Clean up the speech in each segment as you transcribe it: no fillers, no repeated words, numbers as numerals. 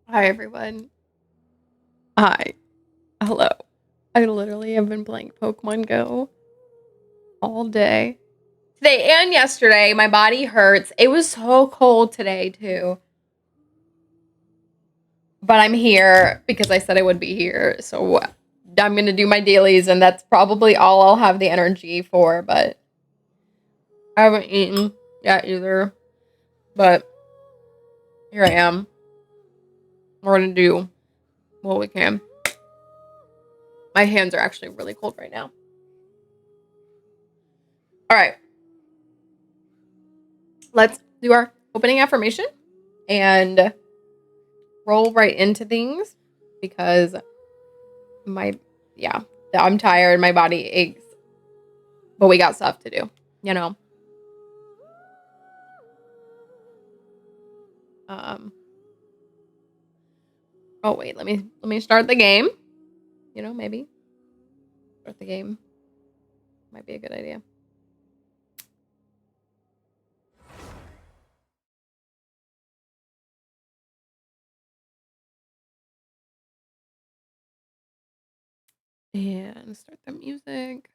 Hi, everyone. Hi. Hello. I literally have been playing Pokemon Go all day. Today and yesterday, my body hurts. It was so cold today, too. But I'm here because I said I would be here. So I'm going to do my dailies, and that's probably all I'll have the energy for. But I haven't eaten yet either. But here I am. We're going to do what we can. My hands are actually really cold right now. All right. Let's do our opening affirmation and roll right into things because I'm tired. My body aches, but we got stuff to do, you know? Oh wait, let me start the game. You know, maybe start the game might be a good idea. And start the music.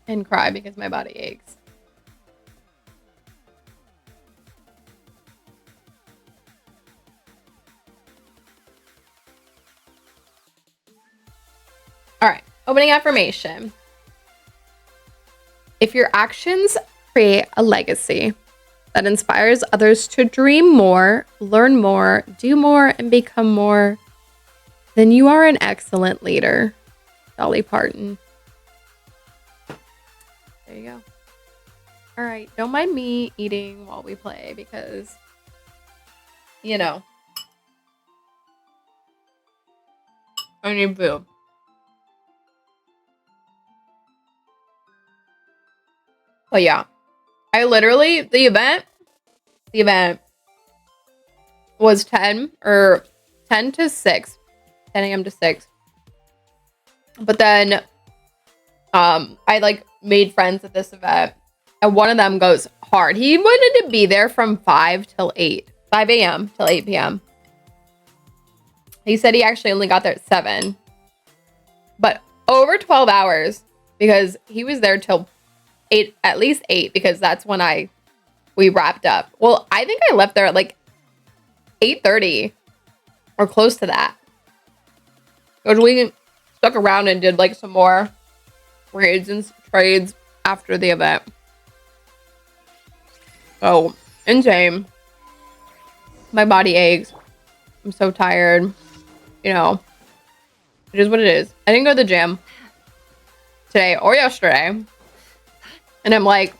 And cry because my body aches. All right, opening affirmation. If your actions create a legacy that inspires others to dream more, learn more, do more, and become more, then you are an excellent leader. Dolly Parton. There you go. All right, don't mind me eating while we play because, you know, I need food. But yeah, I literally, the event was 10 to 6, 10 a.m. to 6. But then, I like made friends at this event and one of them goes hard. He wanted to be there from 5 a.m. till 8 p.m. He said he actually only got there at 7, but over 12 hours because he was there till 8, at least 8, because that's when we wrapped up. Well, I think I left there at like 8:30 or close to that. Because we stuck around and did like some more raids and trades after the event. Oh, insane. My body aches. I'm so tired. You know, it is what it is. I didn't go to the gym today or yesterday. And I'm like,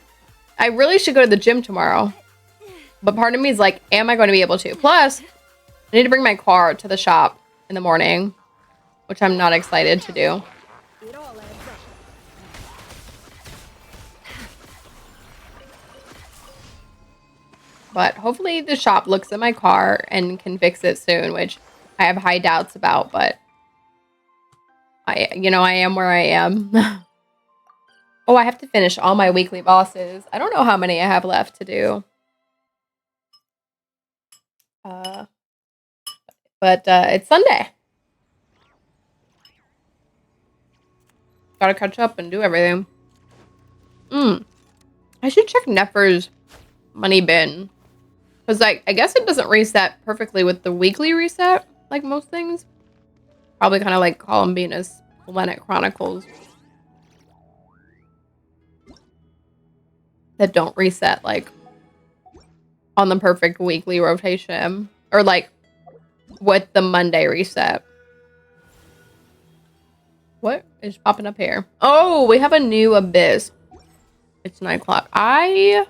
I really should go to the gym tomorrow. But part of me is like, am I going to be able to? Plus, I need to bring my car to the shop in the morning, which I'm not excited to do. But hopefully the shop looks at my car and can fix it soon, which I have high doubts about, but I am where I am. Oh, I have to finish all my weekly bosses. I don't know how many I have left to do. But it's Sunday. Gotta catch up and do everything. I should check Nefer's money bin. Because I guess it doesn't reset perfectly with the weekly reset, like most things. Probably kind of like Columbina's Planet Chronicles. That don't reset, like, on the perfect weekly rotation. Or, like, with the Monday reset. What is popping up here? Oh, we have a new abyss. It's 9 o'clock. I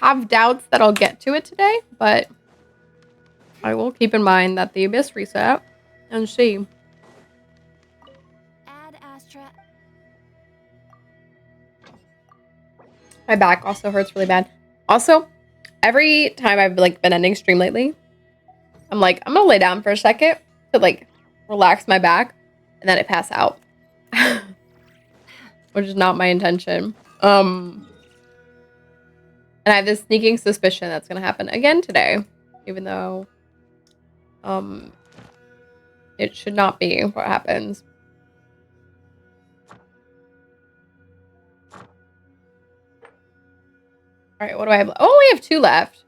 have doubts that I'll get to it today, but I will keep in mind that the Abyss reset and see. Add Astra. My back also hurts really bad. Also, every time I've like been ending stream lately, I'm like, I'm gonna lay down for a second to like relax my back, and then I pass out. Which is not my intention. And I have this sneaking suspicion that's gonna happen again today, even though it should not be what happens. All right, what do I have? Oh, I only have 2 left.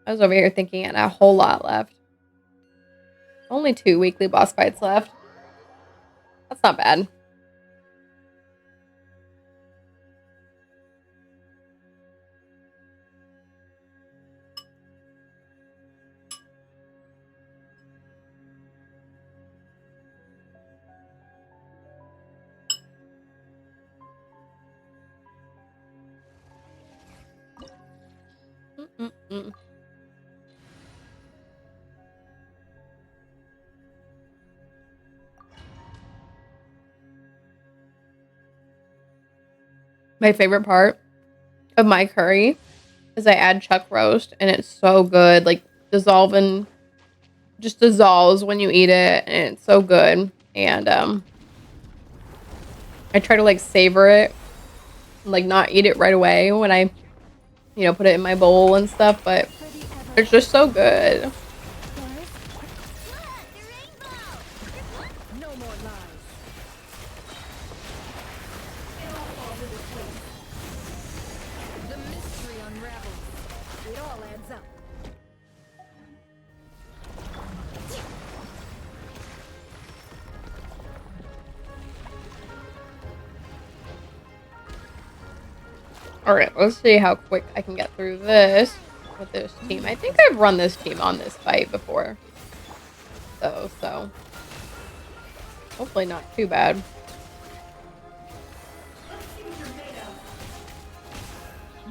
I was over here thinking I had a whole lot left. Only 2 weekly boss fights left. That's not bad. Mm-mm-mm. My favorite part of my curry is I add chuck roast, and it's so good. Like just dissolves when you eat it, and it's so good. And I try to like savor it, like not eat it right away when I, put it in my bowl and stuff. But it's just so good. No more lies. The mystery unravels. It all adds up. All right, let's see how quick I can get through this with this team. I think I've run this team on this fight before, though, so hopefully not too bad.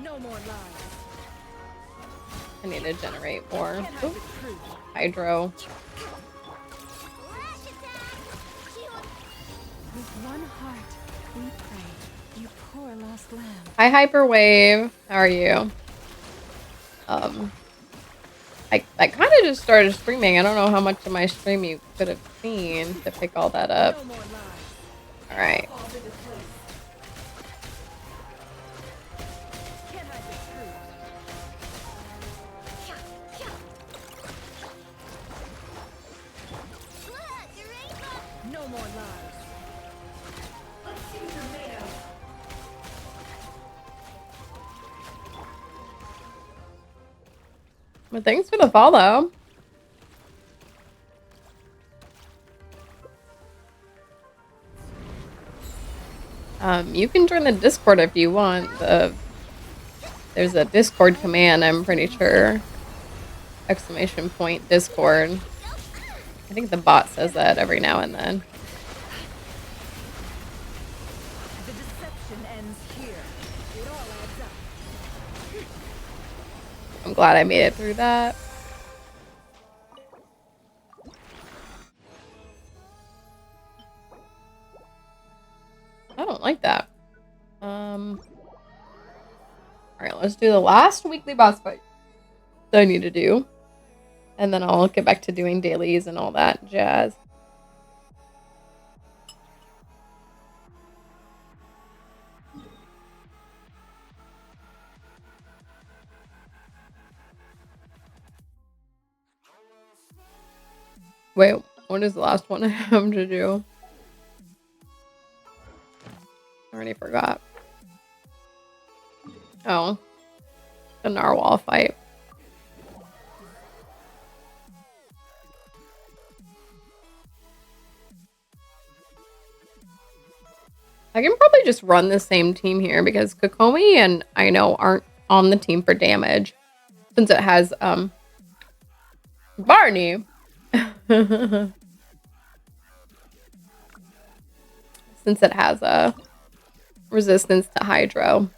No more lies. I need to generate more. Ooh, hydro. With one heart, we pray. You poor lost lamb. Hi, Hyperwave. How are you? I kind of just started streaming. I don't know how much of my stream you could have seen to pick all that up. No more lies. All right. Can't hide the truth. No more lies. Well, thanks for the follow. You can join the Discord if you want. There's a Discord command, I'm pretty sure. Exclamation point Discord. I think the bot says that every now and then. The deception ends here. It all adds up. I'm glad I made it through that. I don't like that. Alright, let's do the last weekly boss fight that I need to do. And then I'll get back to doing dailies and all that jazz. Wait, what is the last one I have to do? I already forgot. Oh. The narwhal fight. I can probably just run the same team here because Kokomi and I know aren't on the team for damage. Since it has Barney. Since it has a resistance to hydro.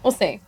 We'll see.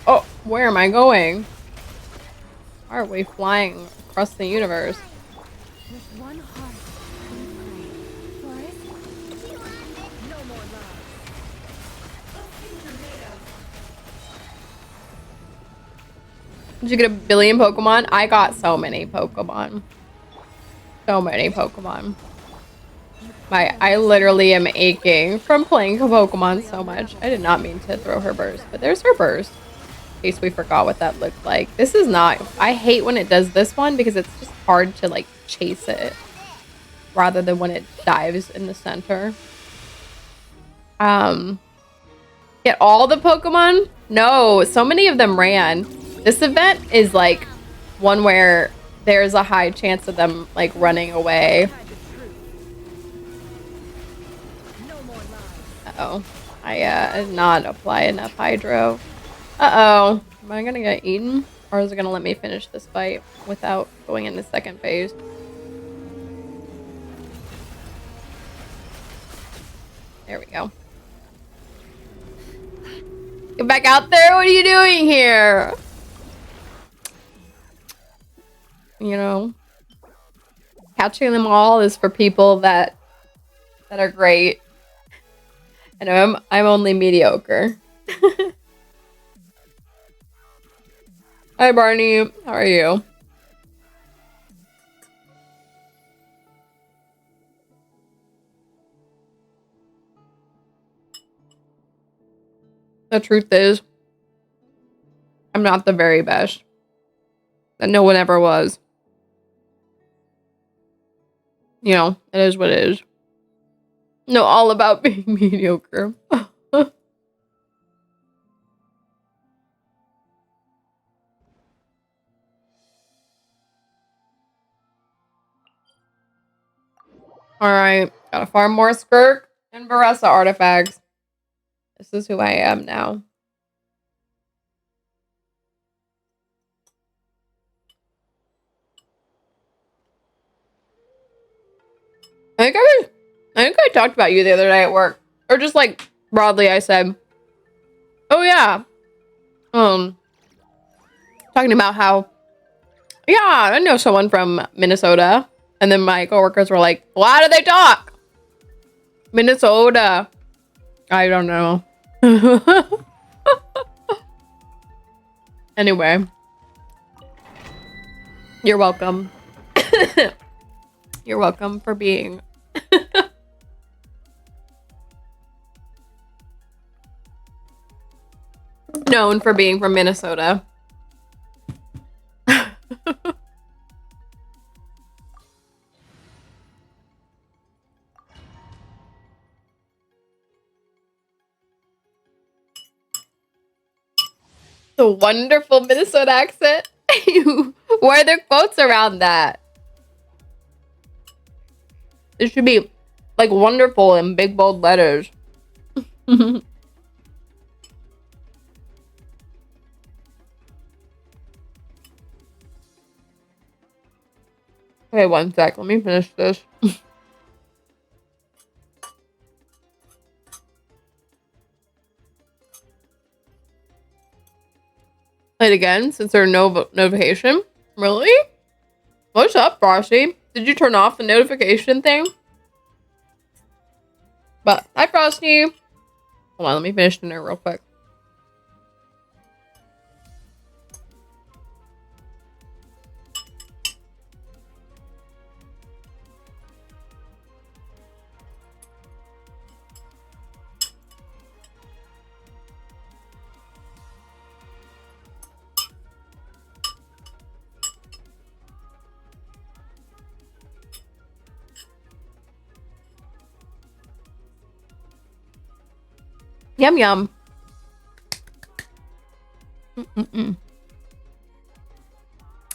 Oh, where am I going? Why are we flying across the universe? With one heart, we pray. Forest, no more love. Did you get a billion Pokemon? I got so many Pokemon. So many Pokemon. I literally am aching from playing Pokemon so much. I did not mean to throw her burst, but there's her burst. In case we forgot what that looked like. This is not... I hate when it does this one because it's just hard to, like, chase it. Rather than when it dives in the center. Get all the Pokemon? No, so many of them ran. This event is, like, one where there's a high chance of them, like, running away. Uh-oh. I did not apply enough Hydro. Uh-oh. Am I gonna get eaten? Or is it gonna let me finish this fight without going into second phase? There we go. Get back out there! What are you doing here? You know, catching them all is for people that are great. And I'm only mediocre. Hi Barney, how are you? The truth is, I'm not the very best. And no one ever was. You know, it is what it is. No, all about being mediocre. Alright, gotta farm more Skirk and Baressa artifacts. This is who I am now. I think I talked about you the other day at work. Or just like broadly I said, oh yeah. Talking about how, yeah, I know someone from Minnesota. And then my coworkers were like, why do they talk? Minnesota. I don't know. Anyway. You're welcome. You're welcome for being known for being from Minnesota. The wonderful Minnesota accent. Why are there quotes around that? It should be like wonderful in big bold letters. Okay, one sec. Let me finish this. Play it again since there's no notification. Really? What's up, Frosty? Did you turn off the notification thing? But hi, Frosty. Hold on, let me finish dinner real quick. Yum yum. Mm-mm-mm.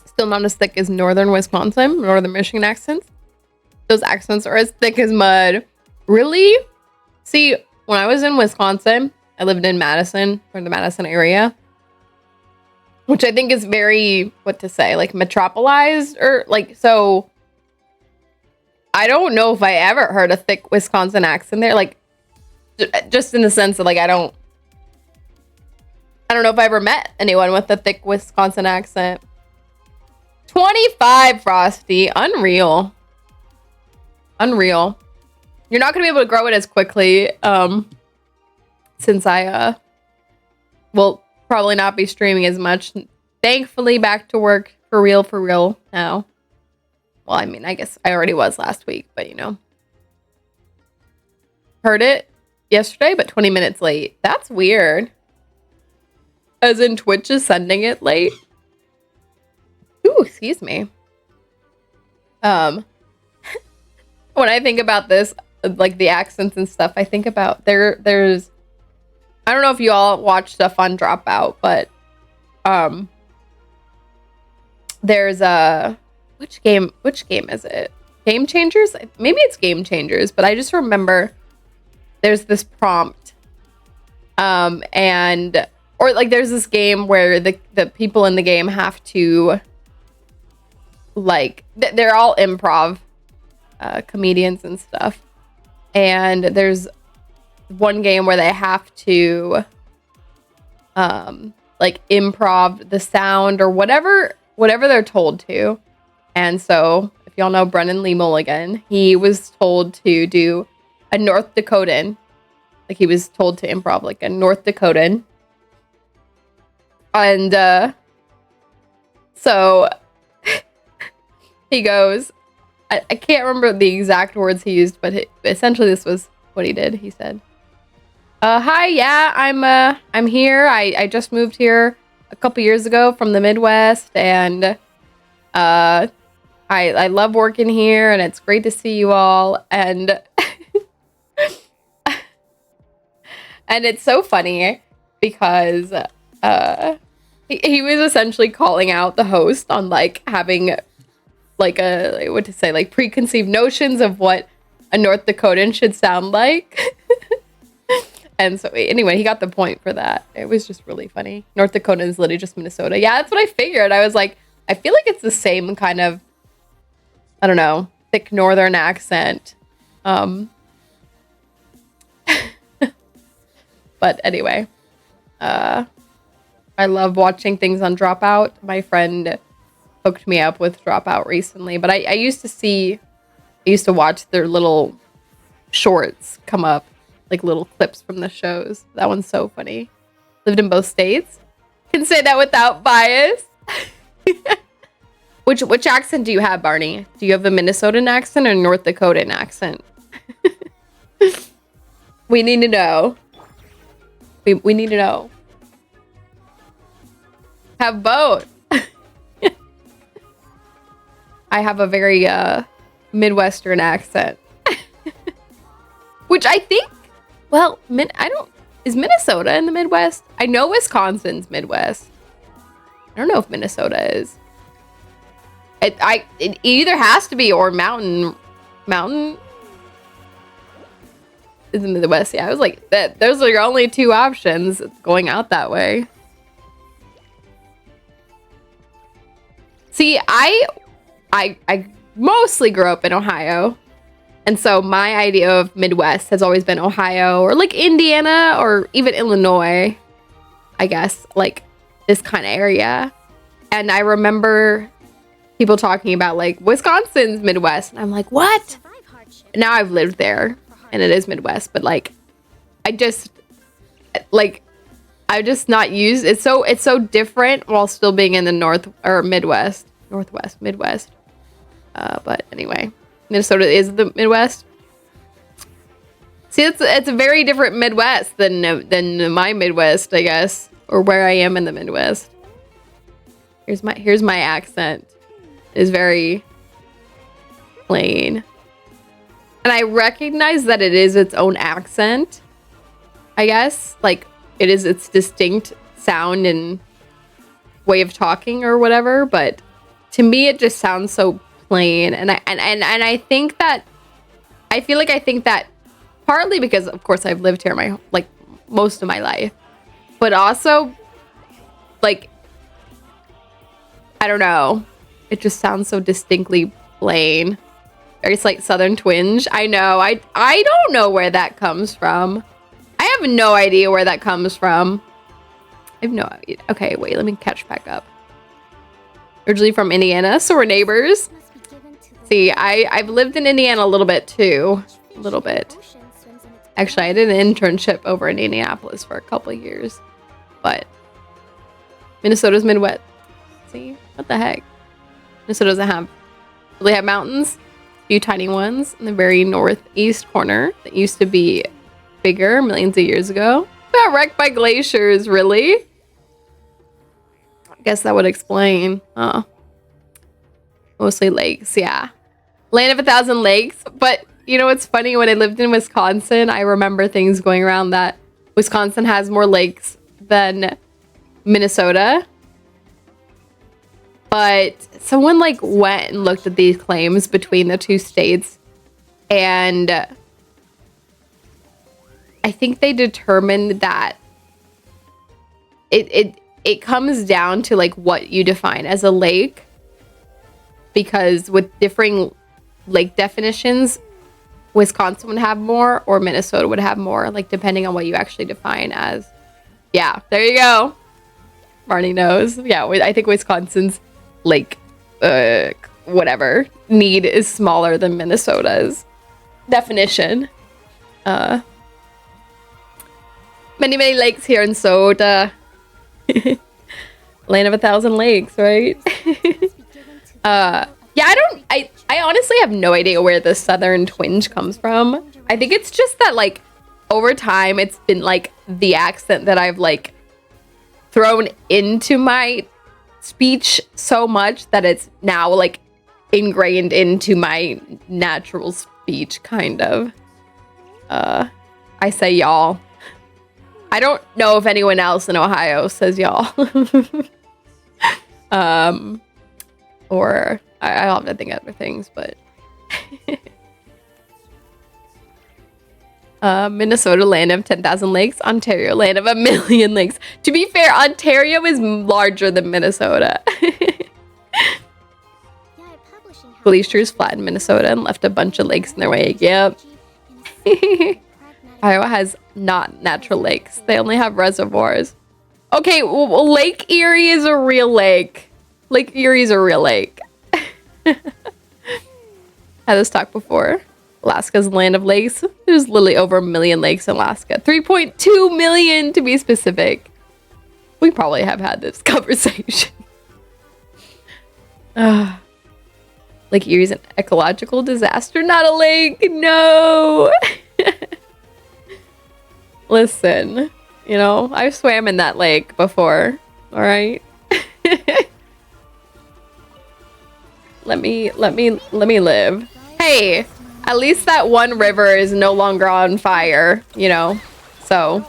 Still not as thick as northern Wisconsin, northern Michigan accents. Those accents are as thick as mud. Really? See, when I was in Wisconsin, I lived in Madison, or the Madison area, which I think is very, what to say, like metropolized, or like, so I don't know if I ever heard a thick Wisconsin accent there, like, just in the sense that, like, I don't know if I ever met anyone with a thick Wisconsin accent. 25, Frosty. Unreal. Unreal. You're not going to be able to grow it as quickly, since I, will probably not be streaming as much. Thankfully, back to work for real now. Well, I mean, I guess I already was last week, but you know. Heard it yesterday, but 20 minutes late. That's weird. As in Twitch is sending it late. Ooh, excuse me. When I think about this, like the accents and stuff, I think about there's I don't know if you all watch stuff on Dropout, but there's a which game is it? Game Changers? Maybe it's Game Changers, but I just remember there's this prompt or like there's this game where the people in the game have to, like, they're all improv comedians and stuff, and there's one game where they have to like improv the sound or whatever they're told to. And so if y'all know Brennan Lee Mulligan, he was told to do a North Dakotan, like he was told to improv like a North Dakotan, and so he goes, I can't remember the exact words he used, but essentially this was what he did. He said, hi, yeah, I'm here. I just moved here a couple years ago from the Midwest, and I love working here, and it's great to see you all. And and it's so funny because he was essentially calling out the host on like having like like preconceived notions of what a North Dakotan should sound like. And so anyway, he got the point for that. It was just really funny. North Dakota is literally just Minnesota. Yeah, that's what I figured. I was like, I feel like it's the same kind of, I don't know, thick northern accent. But anyway, I love watching things on Dropout. My friend hooked me up with Dropout recently, but I used to watch their little shorts come up, like little clips from the shows. That one's so funny. Lived in both states. Can say that without bias. Which accent do you have, Barney? Do you have a Minnesotan accent or North Dakotan accent? We need to know. We need to know. Have both. I have a very Midwestern accent. Which I think, well, is Minnesota in the Midwest? I know Wisconsin's Midwest. I don't know if Minnesota is. It either has to be or mountain is in the Midwest. Yeah, I was like, those are your only two options going out that way. See, I mostly grew up in Ohio. And so my idea of Midwest has always been Ohio or like Indiana or even Illinois, I guess, like this kind of area. And I remember people talking about like Wisconsin's Midwest. And I'm like, what? Now I've lived there and it is Midwest, but like, I just not used. It's so different while still being in the Midwest. But anyway. Minnesota is the Midwest. See, it's a very different Midwest than my Midwest, I guess, or where I am in the Midwest. Here's my accent. It's very plain, and I recognize that it is its own accent. I guess. Like, it is its distinct sound and way of talking or whatever, but to me it just sounds so plain. And I think that I feel like I think that partly because of course I've lived here my like most of my life, but also like I don't know, it just sounds so distinctly plain. Very slight southern twinge. I know. I don't know where that comes from. I have no idea where that comes from. I have no idea. Okay, wait, let me catch back up. Originally from Indiana, so we're neighbors. See, I've lived in Indiana a little bit too. A little bit. Actually, I did an internship over in Indianapolis for a couple of years. But Minnesota's Midwest. See? What the heck? Minnesota doesn't really have mountains. A few tiny ones in the very northeast corner that used to be bigger millions of years ago. Got wrecked by glaciers, really? I guess that would explain. Oh. Mostly lakes, yeah. Land of 1,000 lakes. But you know what's funny? When I lived in Wisconsin, I remember things going around that Wisconsin has more lakes than Minnesota. But someone like went and looked at these claims between the two states, and I think they determined that it comes down to like what you define as a lake, because with differing lake definitions, Wisconsin would have more or Minnesota would have more, like depending on what you actually define as. Yeah, there you go. Marnie knows. Yeah, I think Wisconsin's lake whatever need is smaller than Minnesota's definition. Many lakes here in Soda. Land of 1,000 lakes, right? Yeah, I honestly have no idea where the southern twinge comes from. I think it's just that like over time it's been like the accent that I've like thrown into my speech so much that it's now like ingrained into my natural speech, kind of. I say y'all. I don't know if anyone else in Ohio says y'all. Or I'll have to think of other things, but Minnesota, land of 10,000 lakes. Ontario, land of 1,000,000 lakes. To be fair, Ontario is larger than Minnesota. Glaciers flattened Minnesota and left a bunch of lakes in their wake. Yep. Iowa has not natural lakes. They only have reservoirs. Okay, well, Lake Erie is a real lake. Lake Erie is a real lake. Had this talk before. Alaska's land of lakes. There's literally over 1,000,000 lakes in Alaska. 3.2 million to be specific. We probably have had this conversation. Lake Erie's an ecological disaster, not a lake. No. Listen, you know, I've swam in that lake before. All right. Let me live. Hey, at least that one river is no longer on fire, you know. So,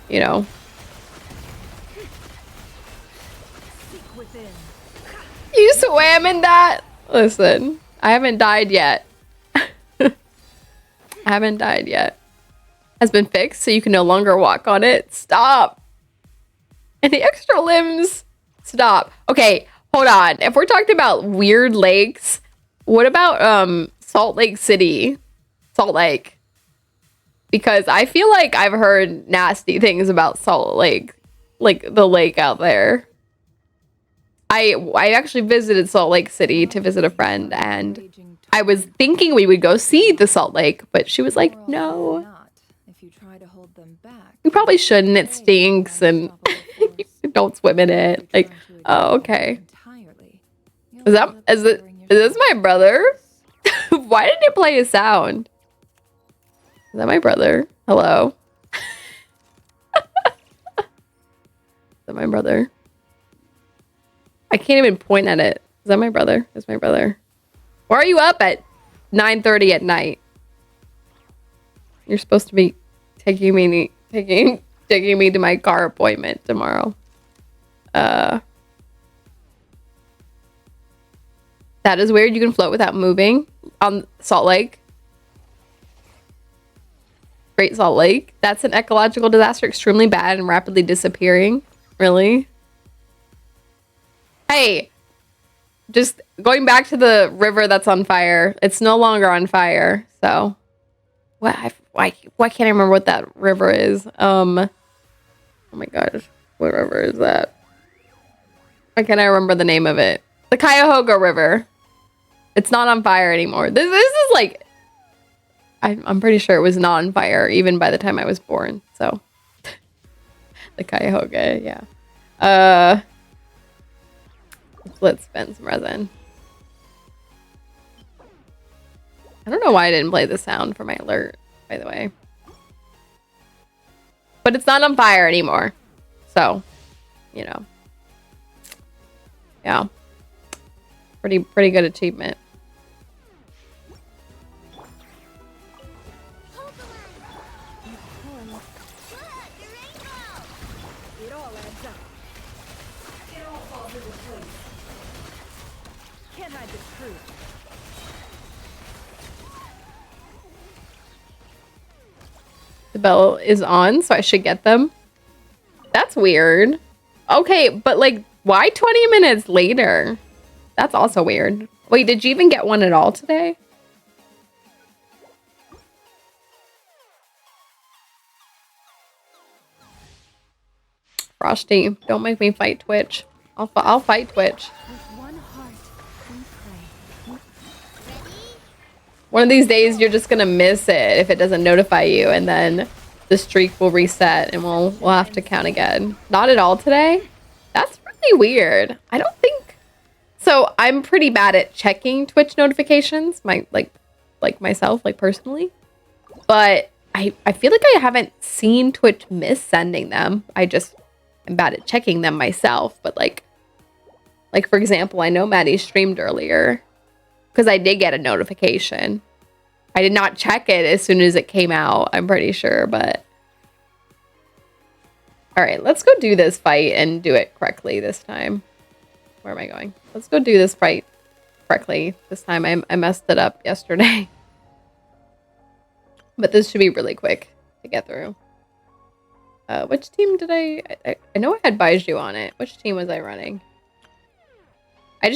you know. You swam in that? Listen, I haven't died yet. I haven't died yet. Has been fixed, so you can no longer walk on it. Stop. Any extra limbs? Stop. Okay, hold on. If we're talking about weird lakes, what about Salt Lake City? Salt Lake. Because I feel like I've heard nasty things about Salt Lake. Like the lake out there. I actually visited Salt Lake City to visit a friend, and I was thinking we would go see the Salt Lake, but she was like, no. You probably shouldn't. It stinks, and you don't swim in it. Like, oh, okay. Is this my brother? Why didn't it play a sound? Is that my brother? Hello? Is that my brother? I can't even point at it. Is that my brother? That's my brother. Why are you up at 9:30 at night? You're supposed to be taking me taking me to my car appointment tomorrow. That is weird. You can float without moving on Salt Lake. Great Salt Lake. That's an ecological disaster, extremely bad and rapidly disappearing. Really? Hey, just going back to the river that's on fire. It's no longer on fire. So, why can't I remember what that river is? Oh my gosh, what river is that? Why can't I remember the name of it? The Cuyahoga River. It's not on fire anymore. This is like, I'm pretty sure it was not on fire even by the time I was born. So, the Cuyahoga, yeah. Let's spend some resin. I don't know why I didn't play the sound for my alert, by the way. But it's not on fire anymore. So, you know. Yeah. Pretty good achievement. It all adds up. It all falls into place. Can't hide the truth. The bell is on, so I should get them. That's weird. Okay, but like, why 20 minutes later? That's also weird. Wait, did you even get one at all today? Frosty, don't make me fight Twitch. I'll fight Twitch. With one heart, we pray. One of these days, you're just gonna miss it if it doesn't notify you, and then the streak will reset, and we'll have to count again. Not at all today? That's really weird. I don't think... So, I'm pretty bad at checking Twitch notifications, myself, personally. But I feel like I haven't seen Twitch miss sending them. I'm bad at checking them myself, but like for example, I know Maddie streamed earlier because I did get a notification. I did not check it as soon as it came out, I'm pretty sure, but... Alright, let's go do this fight and do it correctly this time. Where am I going? Let's go do this fight correctly this time. I messed it up yesterday. But this should be really quick to get through. Which team did I know I had Baiju on it. Which team was I running? I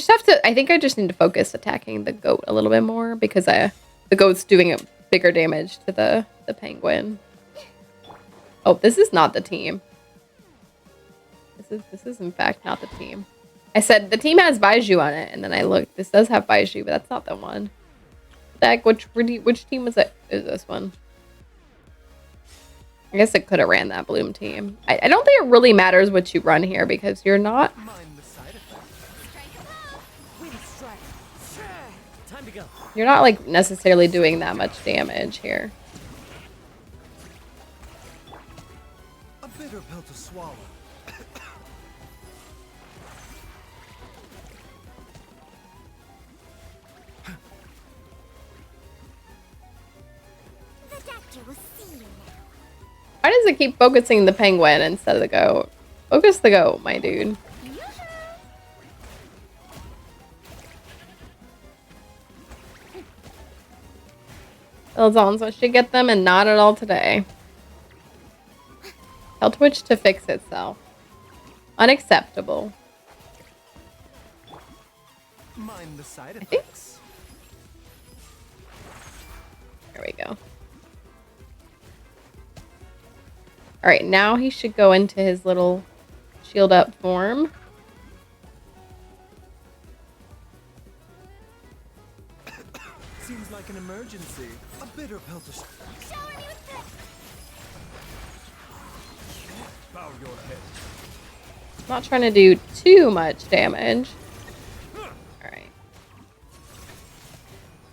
think I just need to focus attacking the goat a little bit more because the goat's doing a bigger damage to the penguin. Oh, this is not the team. This is in fact not the team. I said the team has Baiju on it, and then I looked. This does have Baiju, but that's not the one. Which team was it? Is this one? I guess it could have ran that Bloom team. I don't think it really matters what you run here because you're not... You're not like necessarily doing that much damage here. A bitter pill to swallow. Why does it keep focusing the penguin instead of the goat? Focus the goat, my dude. Elzonzo should get them and not at all today. Tell Twitch to fix itself. Unacceptable. Mind the side effects. There we go. Alright, now he should go into his little shield up form. Seems like an emergency. A bitter pill to bow your head. Not trying to do too much damage. Alright.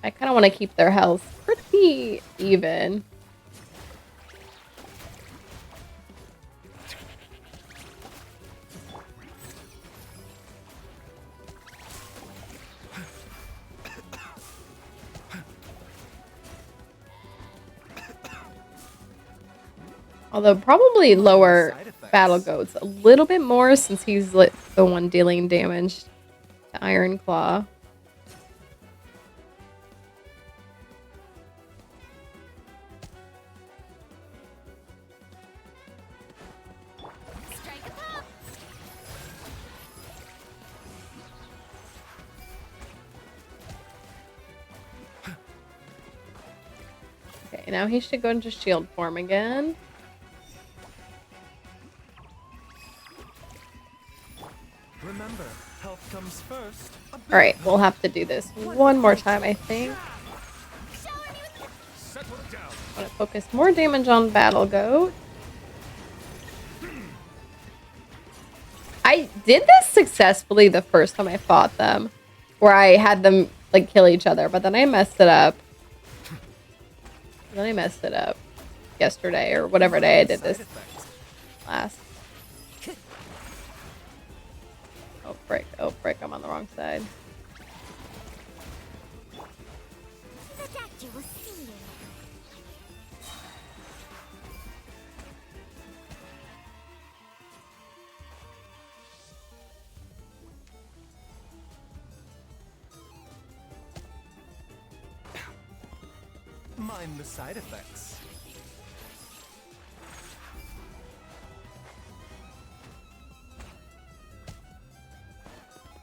I kind of want to keep their health pretty even. Although probably lower Side effects. battle goats a little bit more since he's the one dealing damage to Iron Claw. Strike a pop. Okay, now he should go into shield form again. Remember, health comes first. Alright, we'll have to do this one more time, I think. Shower me with Settle down. I want to focus more damage on Battle Goat. I did this successfully the first time I fought them, where I had them like kill each other, but then I messed it up. Yesterday or whatever day I did this last. Oh frick, I'm on the wrong side. the doctor will see you. Mind the side effects.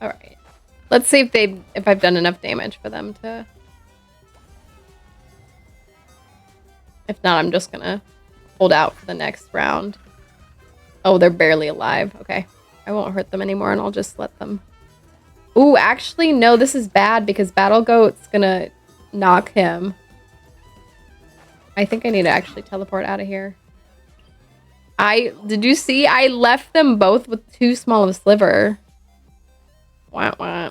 Alright. Let's see if I've done enough damage for them to. If not, I'm just gonna hold out for the next round. Oh, they're barely alive. Okay. I won't hurt them anymore and I'll just let them. Ooh, actually, no, this is bad because Battle Goat's gonna knock him. I think I need to actually teleport out of here. Did you see? I left them both with too small of a sliver. Wah, wah.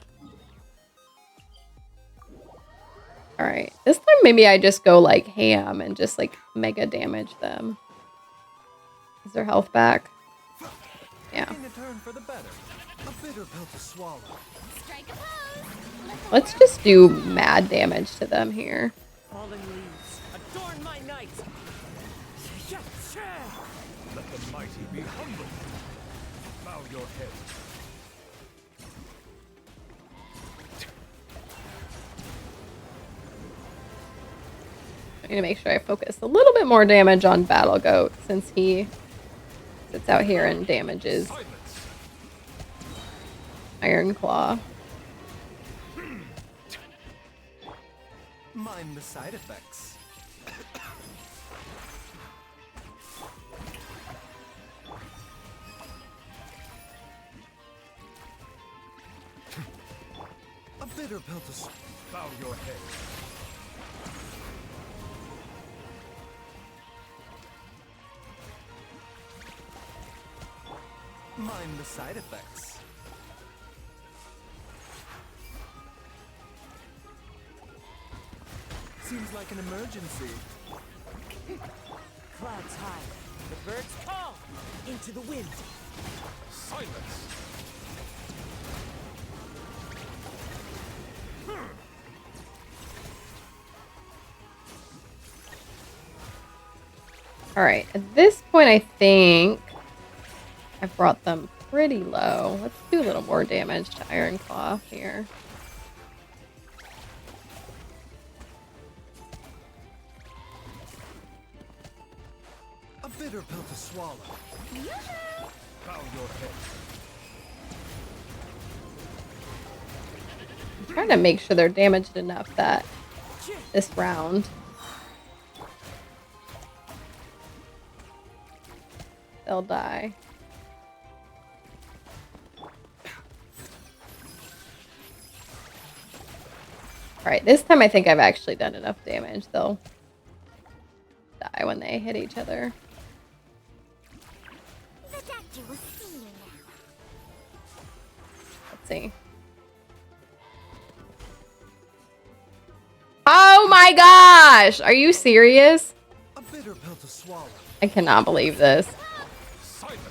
Alright. This time maybe I just go like ham and just like mega damage them. Is their health back? Yeah. In a turn for the better. A bitter pill to swallow. Strike a pose. Let the Let's just do mad damage to them here. Fallen leaves, adorn my night. Let the mighty be humble. Bow your head. I need to make sure I focus a little bit more damage on Battle Goat since he sits out here and damages Silence. Iron Claw. Mind the side effects. A bitter pill to bow your head. Mind the side effects. Seems like an emergency. Clouds high, the birds call into the wind. Silence. Alright, at this point I think I've brought them pretty low. Let's do a little more damage to Iron Claw here. A bitter pill to swallow. Bow your head. I'm trying to make sure they're damaged enough that this round they'll die. Alright, this time I think I've actually done enough damage. They'll die when they hit each other. The doctor will see you now. Let's see. Oh my gosh! Are you serious? A bitter pill to swallow. I cannot believe this. Silence.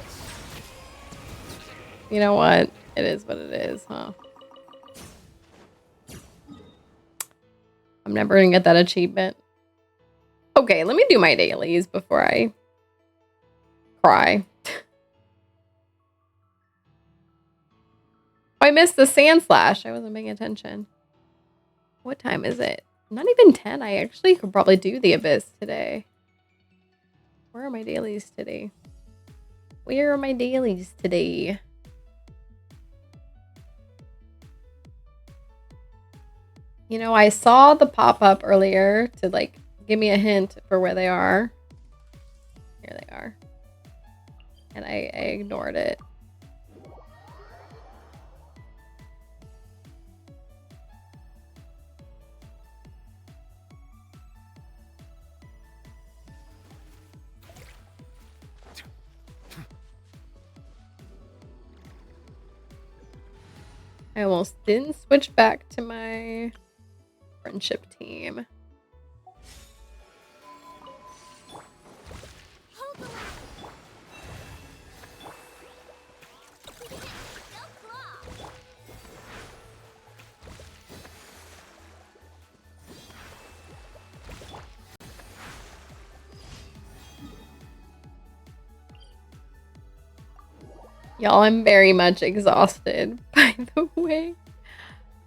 You know what? It is what it is, huh? I'm never gonna get that achievement. Okay, let me do my dailies before I cry. I missed the sand slash. I wasn't paying attention. What time is it? Not even 10. I actually could probably do the abyss today. Where are my dailies today? Where are my dailies today? You know, I saw the pop-up earlier to like give me a hint for where they are. Here they are. And I ignored it. I almost didn't switch back to my friendship team. Y'all, I'm very much exhausted, by the way.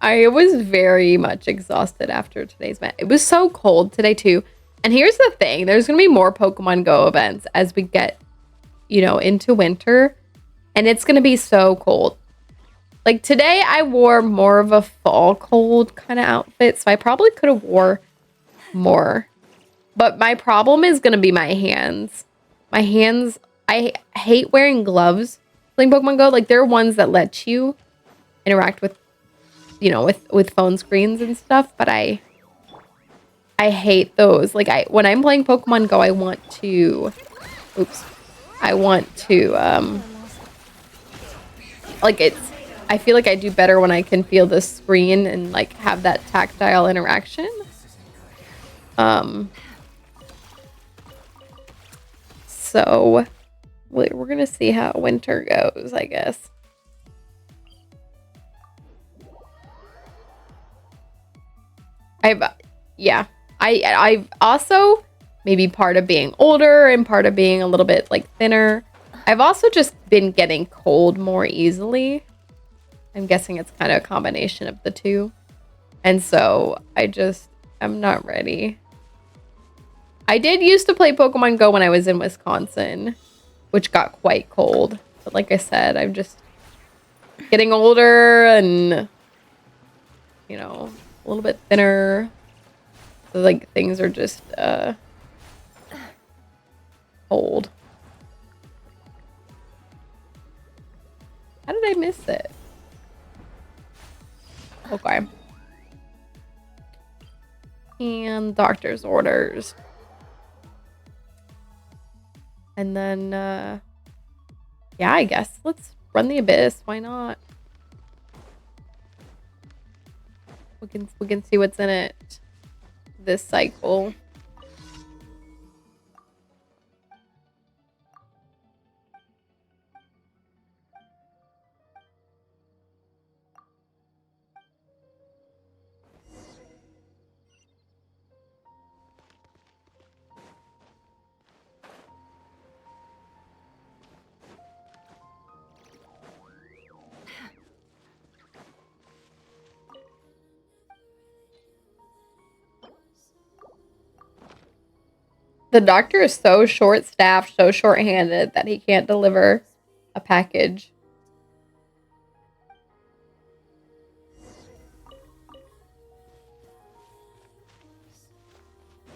I was very much exhausted after today's event. It was so cold today, too. And here's the thing. There's going to be more Pokemon Go events as we get, you know, into winter. And it's going to be so cold. Like, today I wore more of a fall cold kind of outfit. So I probably could have wore more. But my problem is going to be my hands. My hands, I hate wearing gloves playing Pokemon Go. Like, there are ones that let you interact with, you know, with phone screens and stuff, but I hate those. Like, when I'm playing Pokemon Go, I want to like, I feel like I do better when I can feel the screen and like have that tactile interaction. So we're gonna see how winter goes, I guess. I've also, maybe part of being older and part of being a little bit like thinner, I've also just been getting cold more easily. I'm guessing it's kind of a combination of the two. And so I'm not ready. I did used to play Pokemon Go when I was in Wisconsin, which got quite cold. But like I said, I'm just getting older and, you know, a little bit thinner. So like things are just cold. How did I miss it? Okay. And doctor's orders. And then yeah, I guess let's run the abyss. Why not? We can see what's in it this cycle. The doctor is so short-staffed, so short-handed that he can't deliver a package.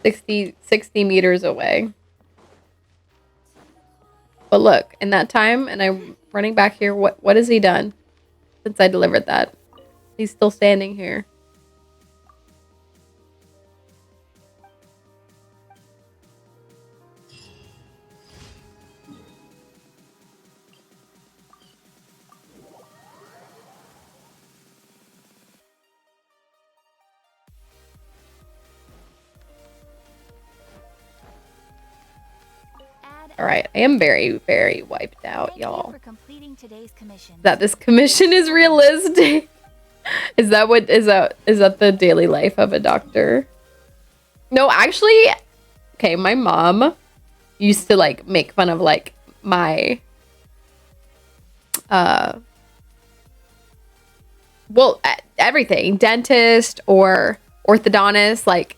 60 meters away. But look, in that time, and I'm running back here, what has he done since I delivered that? He's still standing here. All right, I am very, very wiped out, y'all. That this commission is realistic. Is that the daily life of a doctor? No, actually, okay, my mom used to like make fun of like my everything, dentist or orthodontist, like,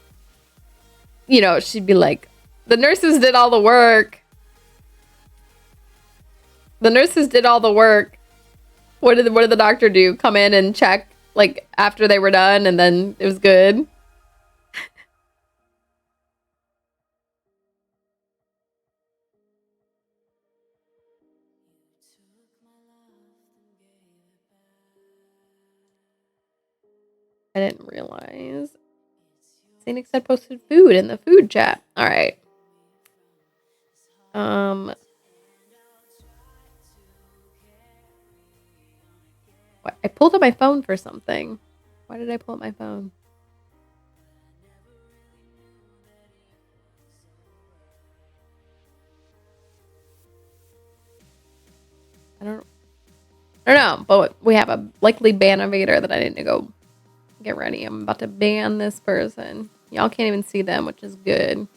you know, she'd be like, the nurses did all the work. The nurses did all the work. What did the doctor do? Come in and check like after they were done and then it was good. I didn't realize. Saint said posted food in the food chat. All right. What? I pulled up my phone for something. Why did I pull up my phone? I don't know, but we have a likely ban evader that I need to go get ready. I'm about to ban this person. Y'all can't even see them, which is good.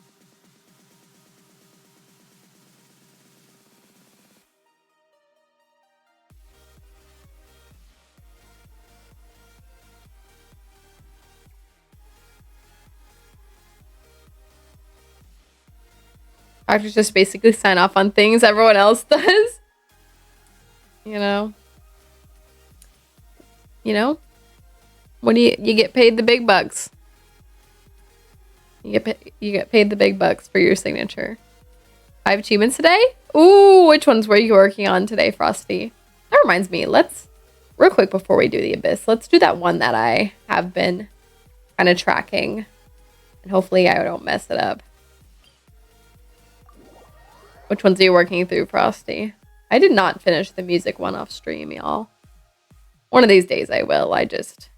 Doctors just basically sign off on things everyone else does. You know? When you get paid the big bucks. You get paid the big bucks for your signature. 5 achievements today? Ooh, which ones were you working on today, Frosty? That reminds me, let's, real quick before we do the Abyss, let's do that one that I have been kind of tracking. And hopefully I don't mess it up. Which ones are you working through, Frosty? I did not finish the music one off stream, y'all. One of these days I will. I just,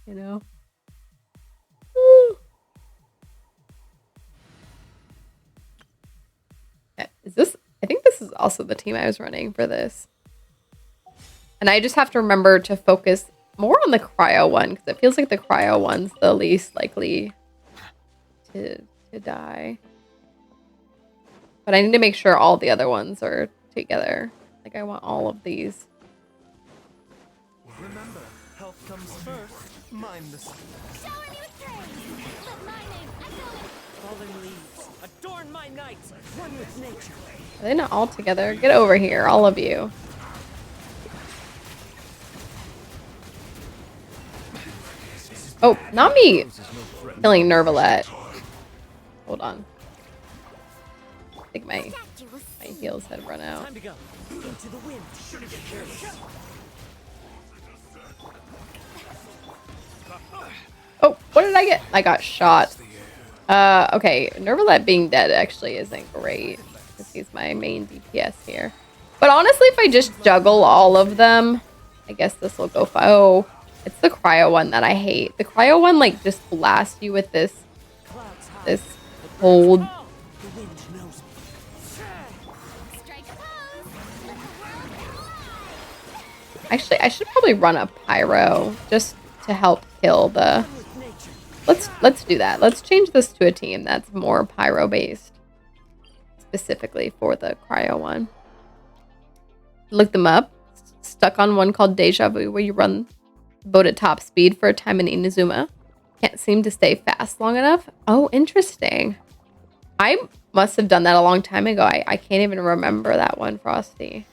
you know. Woo. Is this, I think this is also the team I was running for this. And I just have to remember to focus more on the cryo one, because it feels like the cryo one's the least likely to die. But I need to make sure all the other ones are together. Like, I want all of these. Remember, health comes first. Mind the Shower me with praise. Let my name echo in Fallen leaves, adorn my night. One with nature. Are they not all together? Get over here, all of you. Oh, not me killing Nervalette. Hold on. I think my heals had run out. Time to go. Into the wind. Oh, what did I get? I got shot. Okay, Nervalette being dead actually isn't great, because he's my main DPS here. But honestly, if I just juggle all of them, I guess this will go fine. Oh, it's the cryo one that I hate. The cryo one, like, just blasts you with this cold. The wind knows me. strike a pose. Let the world collide. Actually, I should probably run a pyro just to help kill the. One with nature. Let's do that. Let's change this to a team that's more pyro based, specifically for the cryo one. Look them up. Stuck on one called Deja Vu, where you run boat at top speed for a time in Inazuma. Can't seem to stay fast long enough. Oh, interesting. I must have done that a long time ago. I can't even remember that one, Frosty.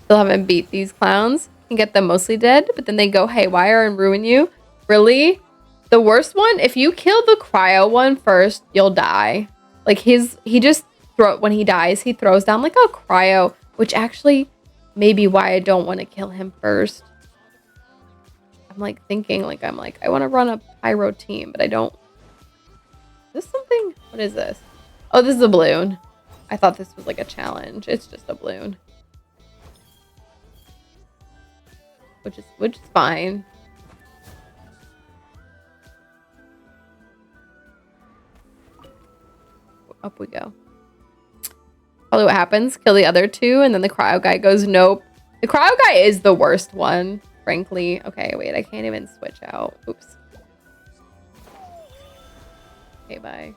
Still haven't beat these clowns. Can get them mostly dead, but then they go haywire and ruin you. Really? The worst one? If you kill the cryo one first, you'll die. Like, he just when he dies, he throws down like a cryo, which actually may be why I don't want to kill him first. I'm like thinking, like, I want to run a pyro team, but I don't. Is this something? What is this? Oh, this is a balloon. I thought this was like a challenge. It's just a balloon. Which is fine. Up we go. Probably what happens. Kill the other two, and then the cryo guy goes, nope. The cryo guy is the worst one, frankly. Okay, wait, I can't even switch out. Oops. Okay, bye.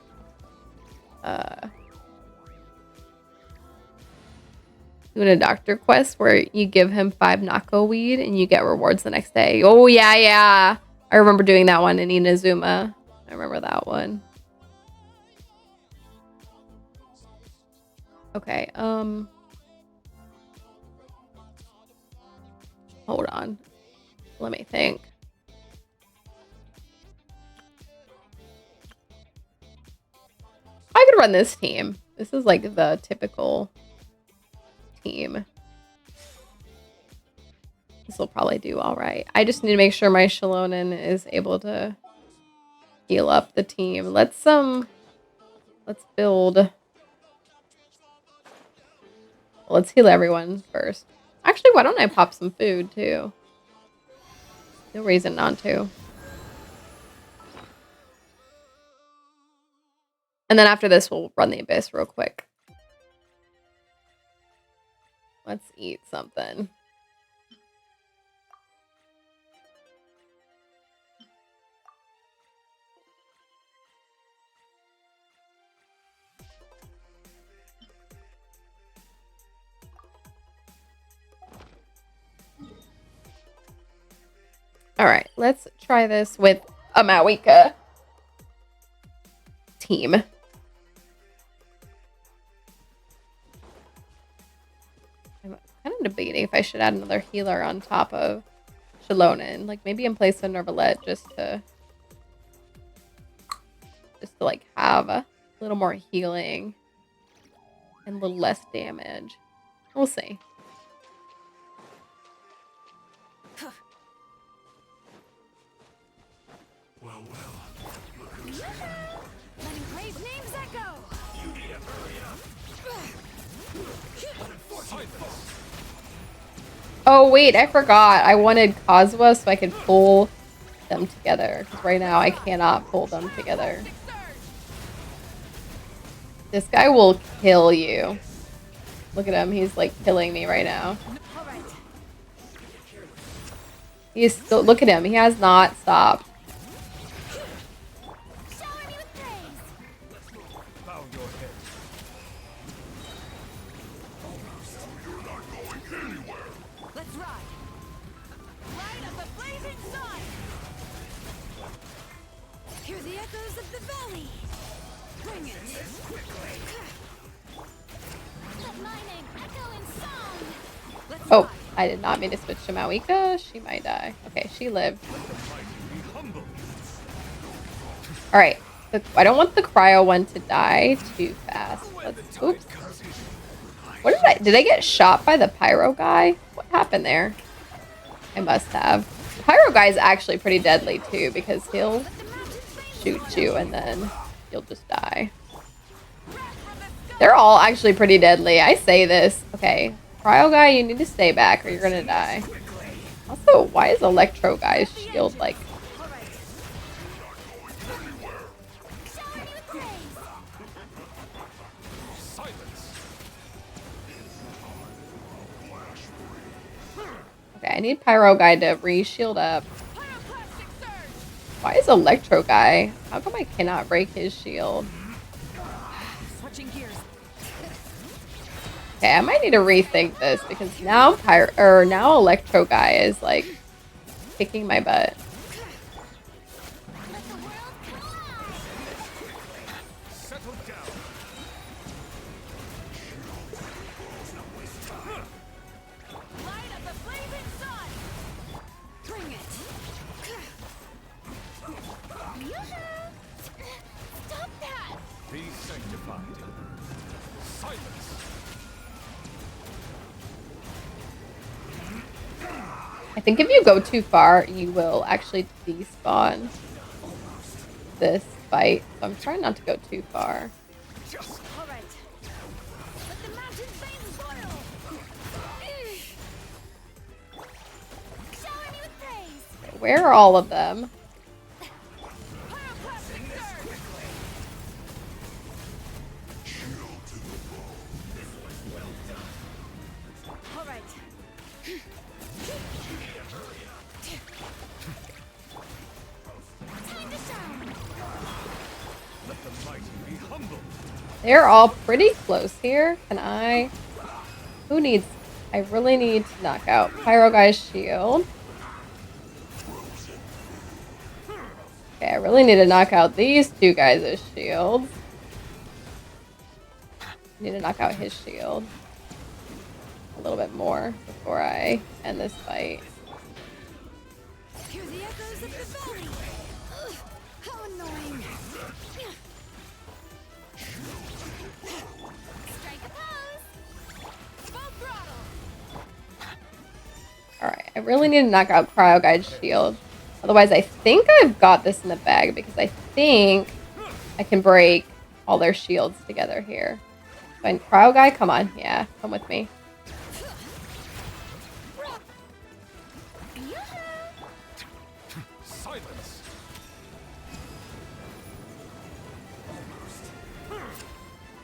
doing a doctor quest where you give him 5 Nako weed and you get rewards the next day. Oh yeah, yeah. I remember doing that one in Inazuma. I remember that one. Okay, hold on. Let me think. I could run this team. This is like the typical team. This will probably do all right. I just need to make sure my Shalonen is able to heal up the team. Let's build. Let's heal everyone first. Actually, why don't I pop some food too? No reason not to. And then after this, we'll run the Abyss real quick. Let's eat something. All right, let's try this with a Mawika team. I'm kind of debating if I should add another healer on top of Shalonen, like maybe in place of Nervalette, just to like have a little more healing and a little less damage. We'll see. Letting praise names echo. Oh wait, I forgot. I wanted Kazuha so I could pull them together. Because right now I cannot pull them together. This guy will kill you. Look at him. He's like killing me right now. He's still. Look at him. He has not stopped. Oh, I did not mean to switch to Mawika. She might die. Okay, she lived. Alright. I don't want the cryo one to die too fast. Oops. What did I get shot by the pyro guy? What happened there? I must have. The pyro guy is actually pretty deadly too because he'll shoot you and then you'll just die. They're all actually pretty deadly. I say this. Okay. Cryo guy, you need to stay back or you're gonna die. Also, why is Electro guy's shield like... Okay, I need Pyro guy to re-shield up. Why is Electro guy? How come I cannot break his shield? Okay, I might need to rethink this because now now Electro guy is like kicking my butt. I think if you go too far, you will actually despawn this fight. So I'm trying not to go too far. Where are all of them? They're all pretty close here. Can I Who needs... I really need to knock out Pyro Guy's shield. Okay, I really need to knock out these two guys' shields. Need to knock out his shield a little bit more before I end this fight. Hear the echoes of the valley. Ugh, how annoying. Strike a pose. Full throttle. Alright, I really need to knock out Cryo Guy's shield. Otherwise, I think I've got this in the bag because I think I can break all their shields together here. Fine, Cryo Guy, come on. Yeah, come with me. Silence.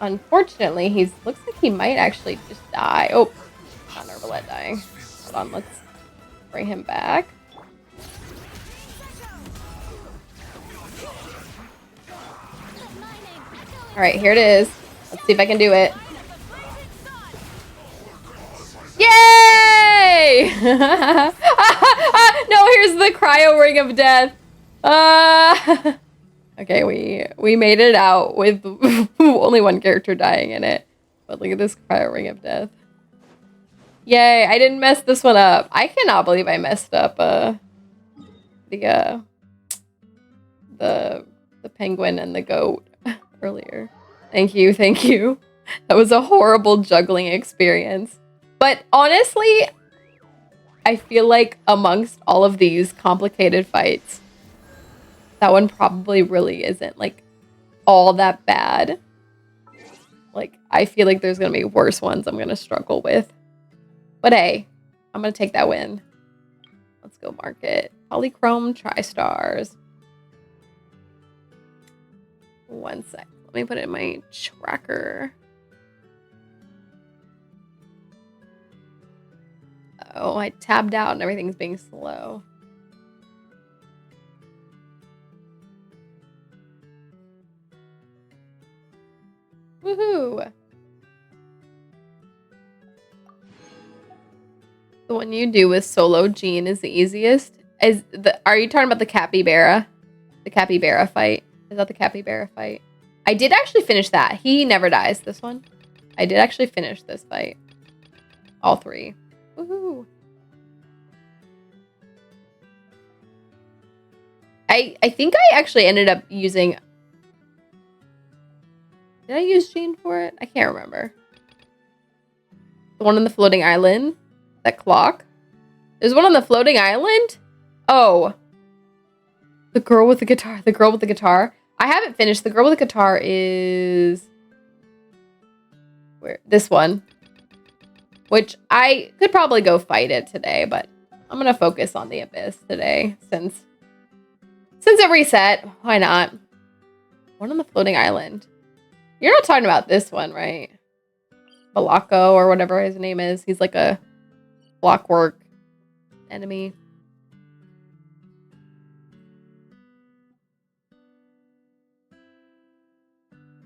Unfortunately, he looks like he might actually just die. Oh, not Nervalette dying. Hold on, let's bring him back. Alright, here it is. Let's see if I can do it. Yay! No, here's the cryo ring of death. Okay, we made it out with only one character dying in it. But look at this cryo ring of death. Yay, I didn't mess this one up. I cannot believe I messed up the penguin and the goat earlier. Thank you, thank you. That was a horrible juggling experience. But honestly, I feel like amongst all of these complicated fights, that one probably really isn't like all that bad. Like, I feel like there's gonna be worse ones I'm gonna struggle with. But hey, I'm gonna take that win. Let's go market. Polychrome Tri-Stars. One sec. Let me put it in my tracker. Oh, I tabbed out and everything's being slow. Woohoo! The one you do with solo Jean is the easiest. Are you talking about the capybara? The capybara fight? Is that the capybara fight? I did actually finish that. He never dies, this one. I did actually finish this fight. All three. Woohoo! I think I actually ended up using... Did I use Jean for it? I can't remember. The one on the floating island? That clock? There's one on the floating island? Oh. The girl with the guitar. The girl with the guitar. I haven't finished. The girl with the guitar is... Where? This one. Which I could probably go fight it today, but I'm going to focus on the Abyss today since it reset. Why not? One on the floating island. You're not talking about this one, right? Balako or whatever his name is. He's like a blockwork enemy.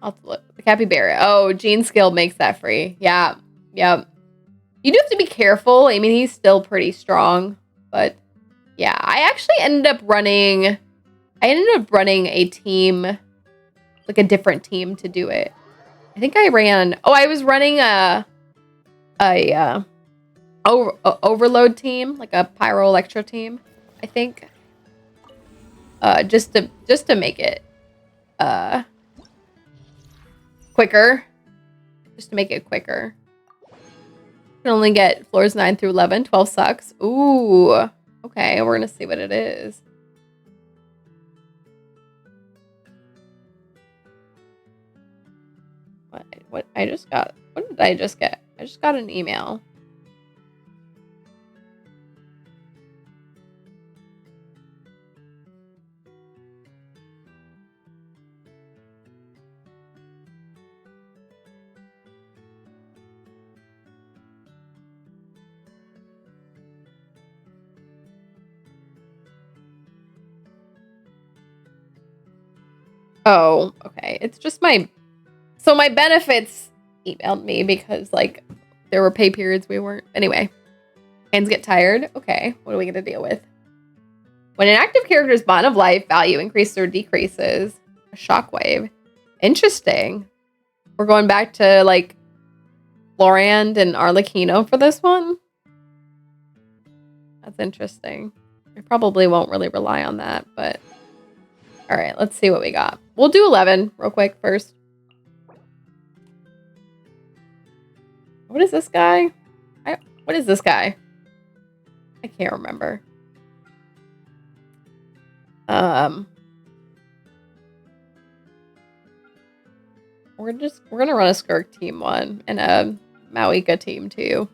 I'll have to look. The capybara. Oh, Gene skill makes that free. Yeah. Yep. You do have to be careful. I mean, he's still pretty strong. But yeah, I actually ended up running... a team, like a different team to do it. I think I ran... Oh, I was running a overload team, like a pyro electro team, I think. Just to make it quicker. Just to make it quicker. You can only get floors 9 through 11. 12 sucks. Ooh. Okay, we're gonna see what it is. What I just got? What did I just get? I just got an email. Oh, okay. It's just my... So my benefits emailed me because, like, there were pay periods we weren't. Anyway, hands get tired. Okay, what are we gonna deal with? When an active character's bond of life value increases or decreases, a shockwave. Interesting. We're going back to like Florand and Arlecchino for this one. That's interesting. I probably won't really rely on that, but all right, let's see what we got. We'll do 11 real quick first. What is this guy? What is this guy? I can't remember. We're gonna run a Skirk team 1 and a Mauika team 2.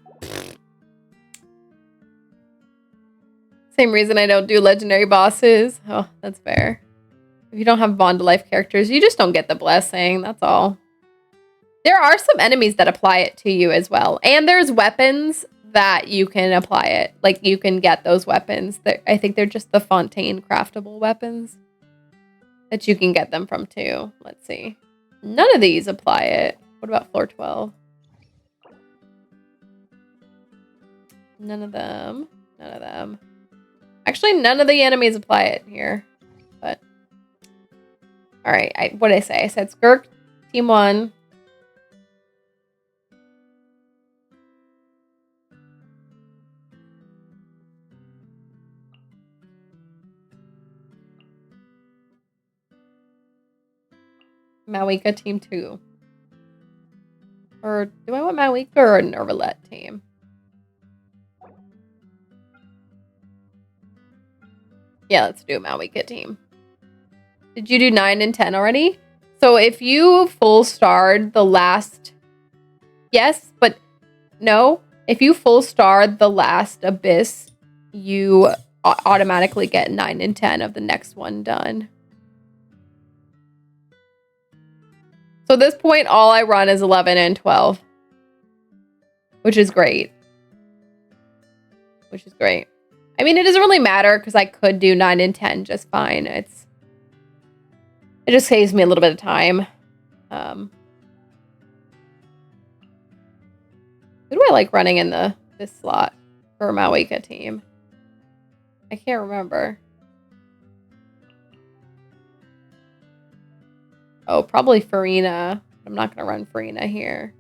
Same reason I don't do legendary bosses. Oh, that's fair. If you don't have bond to life characters, you just don't get the blessing. That's all. There are some enemies that apply it to you as well. And there's weapons that you can apply it. Like, you can get those weapons. I think they're just the Fontaine craftable weapons that you can get them from too. Let's see. None of these apply it. What about floor 12? None of them. None of them. Actually, none of the enemies apply it here. But all right, what did I say? I said Skirk team 1. Mauika team 2. Or do I want Mauika or a Nervalette team? Yeah, let's do a Mauika team. Did you do 9 and 10 already? So if you full starred the last... Yes, but no. If you full starred the last Abyss, you automatically get 9 and 10 of the next one done. So at this point, all I run is 11 and 12. Which is great. Which is great. I mean, it doesn't really matter because I could do 9 and 10 just fine. It just saves me a little bit of time. Who do I like running in this slot for a Mauika team? I can't remember. Oh, probably Farina. I'm not going to run Farina here.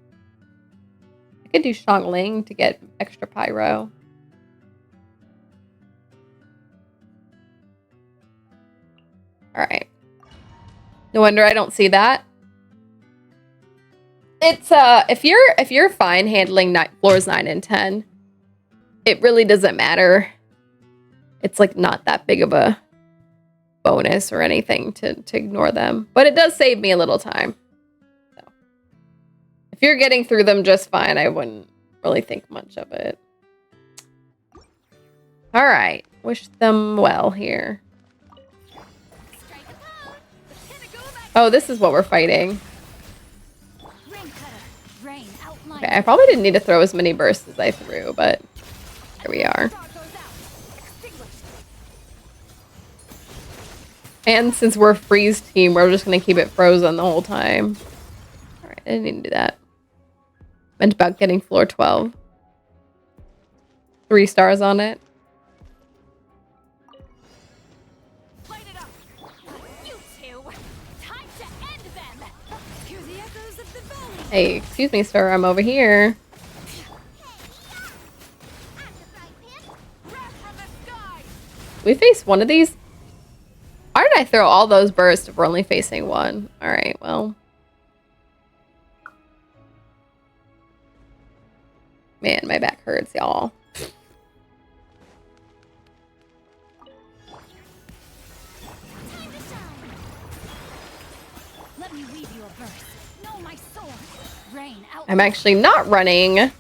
I could do Xiangling to get extra pyro. All right. No wonder I don't see that. It's if you're fine handling floors 9 and 10, it really doesn't matter. It's like not that big of a bonus or anything to ignore them, but it does save me a little time. So if you're getting through them just fine, I wouldn't really think much of it. All right, wish them well here. Oh, this is what we're fighting. Okay, I probably didn't need to throw as many bursts as I threw, but here we are. And since we're freeze team, we're just going to keep it frozen the whole time. Alright, I didn't need to do that. Meant about getting floor 12. 3 stars on it. Hey, excuse me, sir. I'm over here. We face one of these? Why did I throw all those bursts if we're only facing one? Alright, well. Man, my back hurts, y'all. I'm actually not running a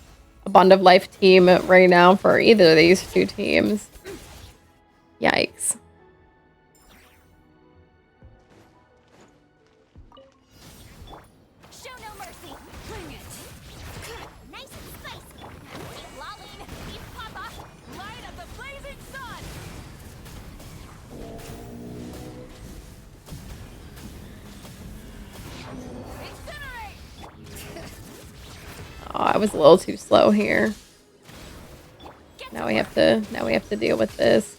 Bond of Life team right now for either of these 2 teams. Yikes. Show no mercy. Bring it. Nice and spicy. Keep lolling. Keep papa. Light up the blazing sun. Oh, I was a little too slow here. Now we have to deal with this.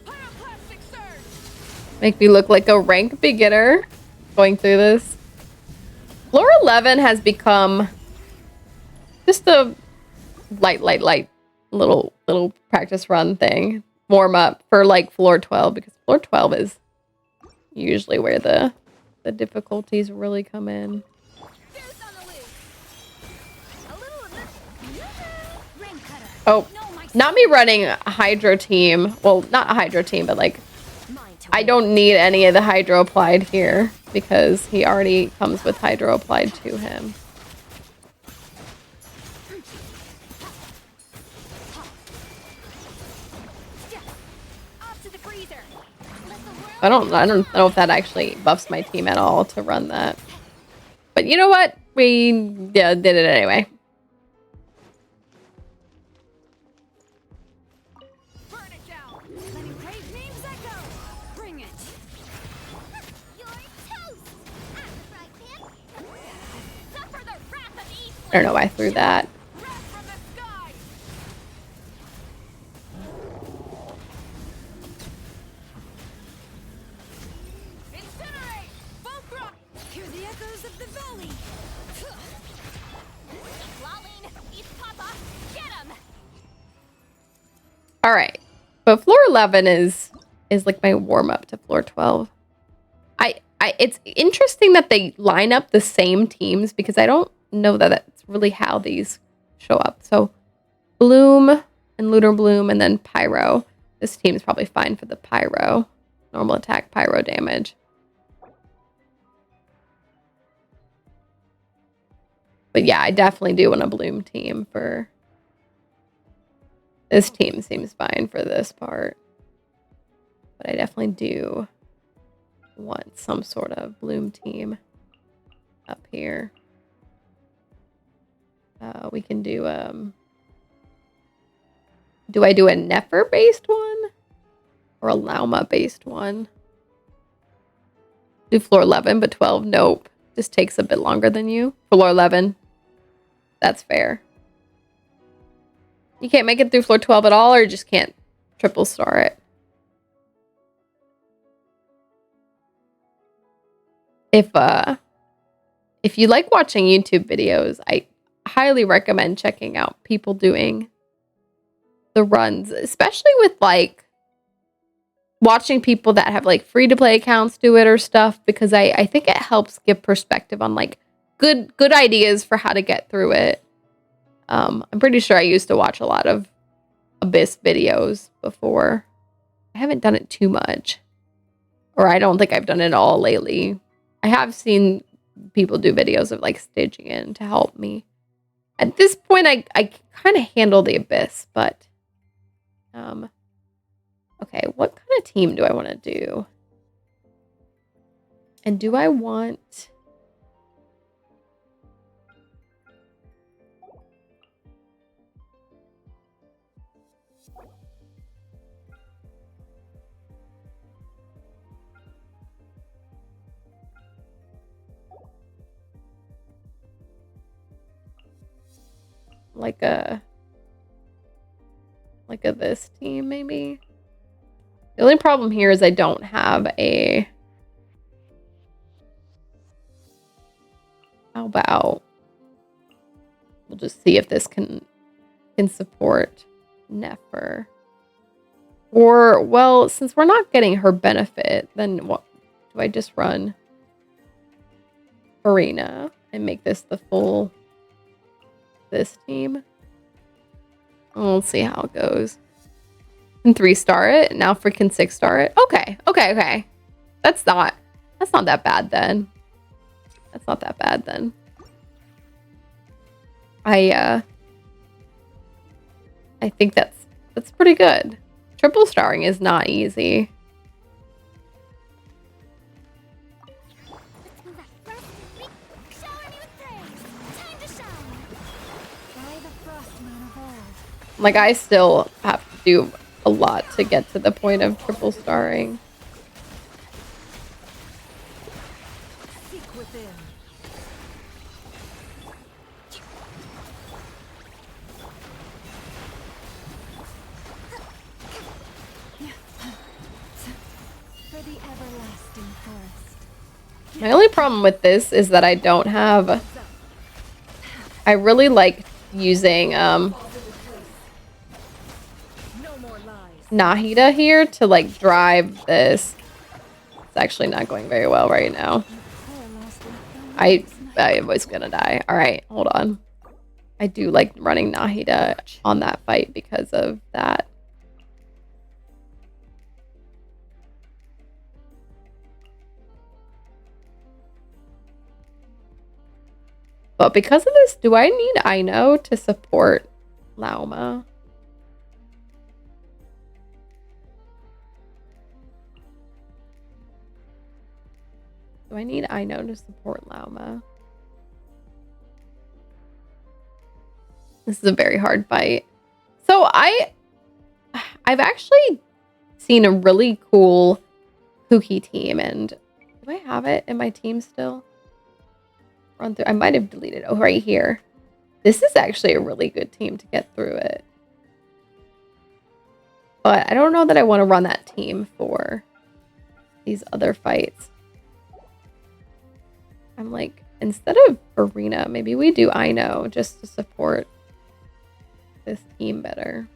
Pyroclastic surge. Make me look like a rank beginner going through this. Floor 11 has become just a light little practice run thing. Warm up for like floor 12 because floor 12 is usually where the difficulties really come in. Deuce on the loose. A little of this. Rain cutter. Oh, No, my not me running a hydro team. Well, not a hydro team, but like mine to I don't need any of the hydro applied here because he already comes with hydro applied to him. Off to the freezer. Let the world I don't know if that actually buffs my team at all to run that. But you know what? We did it anyway. burn it down. Letting brave names echo. Bring it. You're toast. I'm the fried pan. Suffer the wrath of East. I don't know why I threw that. Wrath from the sky. Incinerate. Both rock. Hear the echoes of the valley. Lolling. East Papa. Get him. All right. But floor 11 is like my warm up to floor 12. It's interesting that they line up the same teams because I don't know that that's really how these show up. So Bloom and Lunar Bloom and then Pyro. This team is probably fine for the Pyro. Normal attack, Pyro damage. But yeah, I definitely do want a Bloom team for... This team seems fine for this part. But I definitely do want some sort of Bloom team up here. We can do I do a Nefer based one or a Lauma based one? Do floor 11 but 12? Nope. Just takes a bit longer than you. Floor 11. That's fair. You can't make it through floor 12 at all or you just can't triple star it? If you like watching YouTube videos, I highly recommend checking out people doing the runs, especially with like watching people that have like free to play accounts do it or stuff, because I think it helps give perspective on like good ideas for how to get through it. I'm pretty sure I used to watch a lot of Abyss videos before. I haven't done it too much, or I don't think I've done it all lately. I have seen people do videos of like staging in to help me. At this point, I kind of handle the Abyss, but okay, what kind of team do I want to do? And do I want... like a this team maybe. The only problem here is I don't have a... How about we'll just see if this can support Nefer. Or, well, since we're not getting her benefit, then what do I just run Arena and make this the full this team? Well, let's see how it goes. And 3-star it, now freaking 6-star it. Okay. That's not that bad then. That's not that bad then. I think that's pretty good. Triple starring is not easy. Let's move out first. Shower me with praise. Time to shine. By the frost moon of old. Like, I still have to do a lot to get to the point of triple starring. Seek within. My only problem with this is that I don't have... I really like using No more lies. Nahida here to like drive this. It's actually not going very well right now. I was gonna die. All right, hold on. I do like running Nahida on that fight because of that. But because of this, do I need Aino to support Lauma? Do I need Aino to support Lauma? This is a very hard fight. So I've actually seen a really cool Pookie team, and do I have it in my team still? Run through. I might have deleted. Oh, right here. This is actually a really good team to get through it. But I don't know that I want to run that team for these other fights. I'm like, instead of Arena, maybe we do Aino just to support this team better.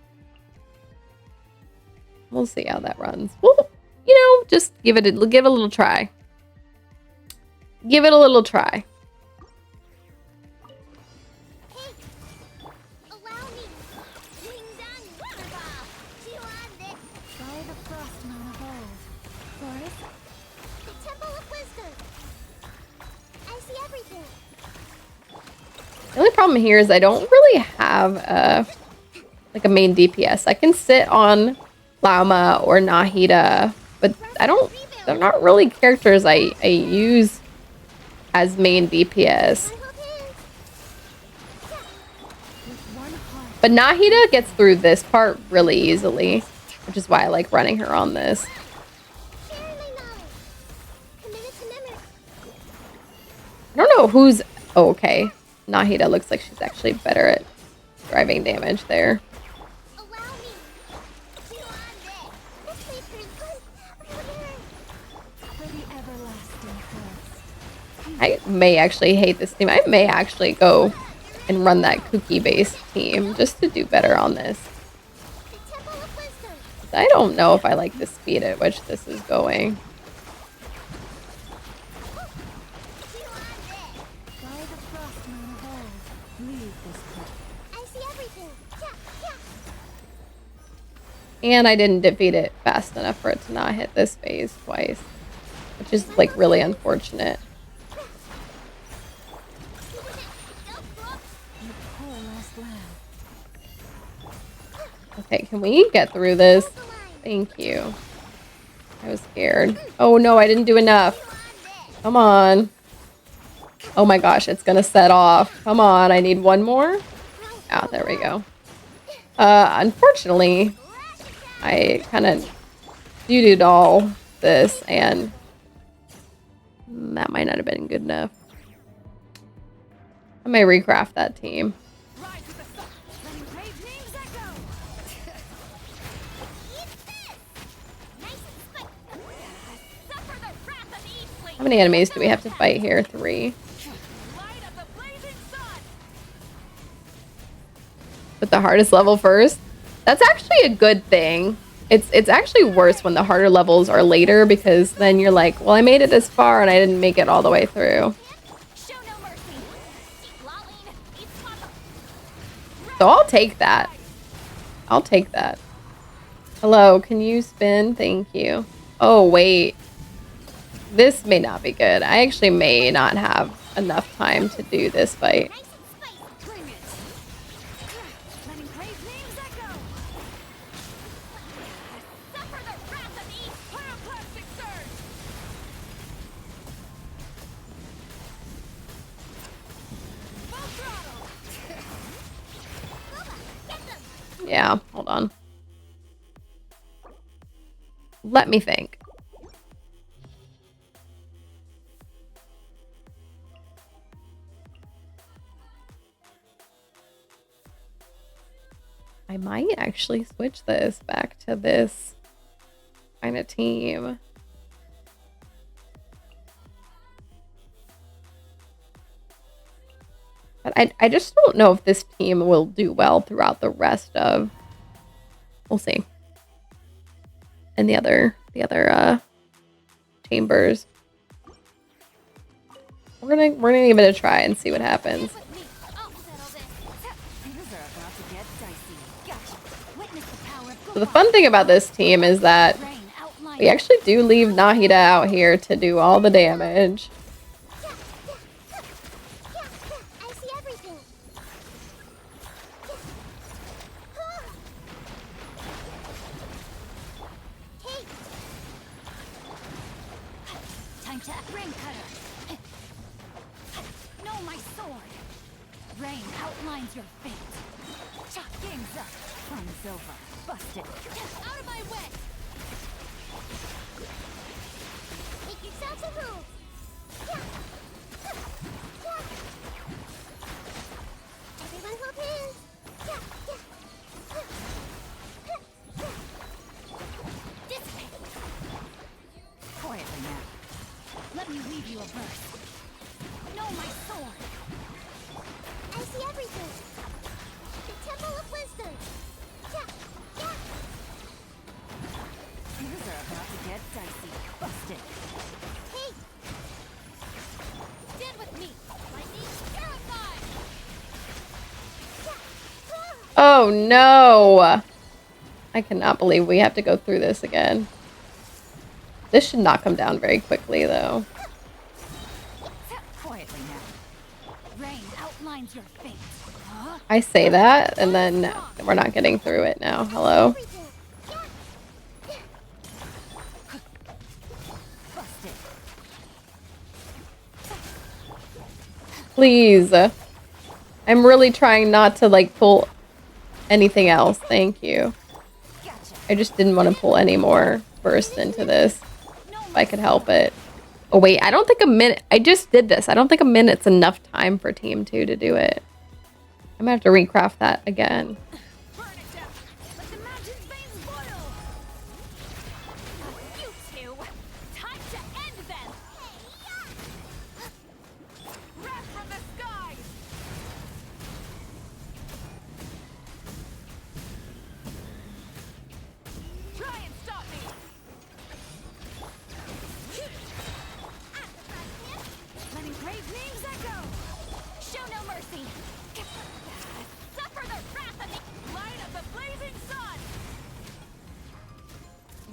We'll see how that runs. Well, you know, just give it a little try. Give it a little try. Hey, allow me. Wing down, water ball. Do you want it? Try the frost moon of old. Forest. The temple of wisdom. I see everything. The only problem here is I don't really have like a main DPS. I can sit on Lauma or Nahida, but they're not really characters I use as main DPS. But Nahida gets through this part really easily, which is why I like running her on this. I don't know who's... Oh, okay. Nahida looks like she's actually better at driving damage there. I may actually hate this team. I may actually go and run that cookie-based team just to do better on this. I don't know if I like the speed at which this is going. And I didn't defeat it fast enough for it to not hit this phase twice, which is like really unfortunate. Okay, can we get through this? Thank you. I was scared. Oh no, I didn't do enough. Come on. Oh my gosh, it's gonna set off. Come on, I need one more. Ah, there we go. Unfortunately, I kind of doo-dooed all this, and that might not have been good enough. I may recraft that team. How many enemies do we have to fight here? 3. Put the hardest level first. That's actually a good thing. It's actually worse when the harder levels are later, because then you're like, well, I made it this far and I didn't make it all the way through. So I'll take that. I'll take that. Hello, can you spin? Thank you. Oh, wait. This may not be good. I actually may not have enough time to do this fight. Yeah, hold on. Let me think. I might actually switch this back to this kind of team. I just don't know if this team will do well throughout the rest of. We'll see. And the other chambers. We're gonna give it a try and see what happens. With me. I'll settle this. Things are about to get dicey. Gotcha. Witness the power of So the fun thing about this team is that Rain outline. we actually do leave Nahida out here to do all the damage. I see everything. Hey. Time to rain cutter. No, my sword. Rain outlines your fate. Chop game's up. Fun's over. Busted. Out of my way. Make yourselves a move. Everyone hold hands. Dissipate. Quietly now. Let me weave you a burst. No, my sword. I see everything. The Temple of Wisdom. Things are about to get dicey. Busted. Hey. Stand with me. Lightning terrified. Oh no! I cannot believe we have to go through this again. This should not come down very quickly though. Quietly now. Rain outlines your fate. Huh? I say that and then we're not getting through it now. Hello? Everything. Busted. Please. I'm really trying not to like pull anything else. Thank you. Gotcha. I just didn't want to pull any more burst into this if I could help it. Oh wait, I don't think a minute. I just did this. I don't think a minute's enough time for team 2 to do it. I'm gonna have to recraft that again. Burn it down. Let the mountain's veins boil. You two. Time to end them. Wrath from the skies. Try and stop me. Letting brave names echo. Show no mercy. Suffer the wrath of the light of the blazing sun.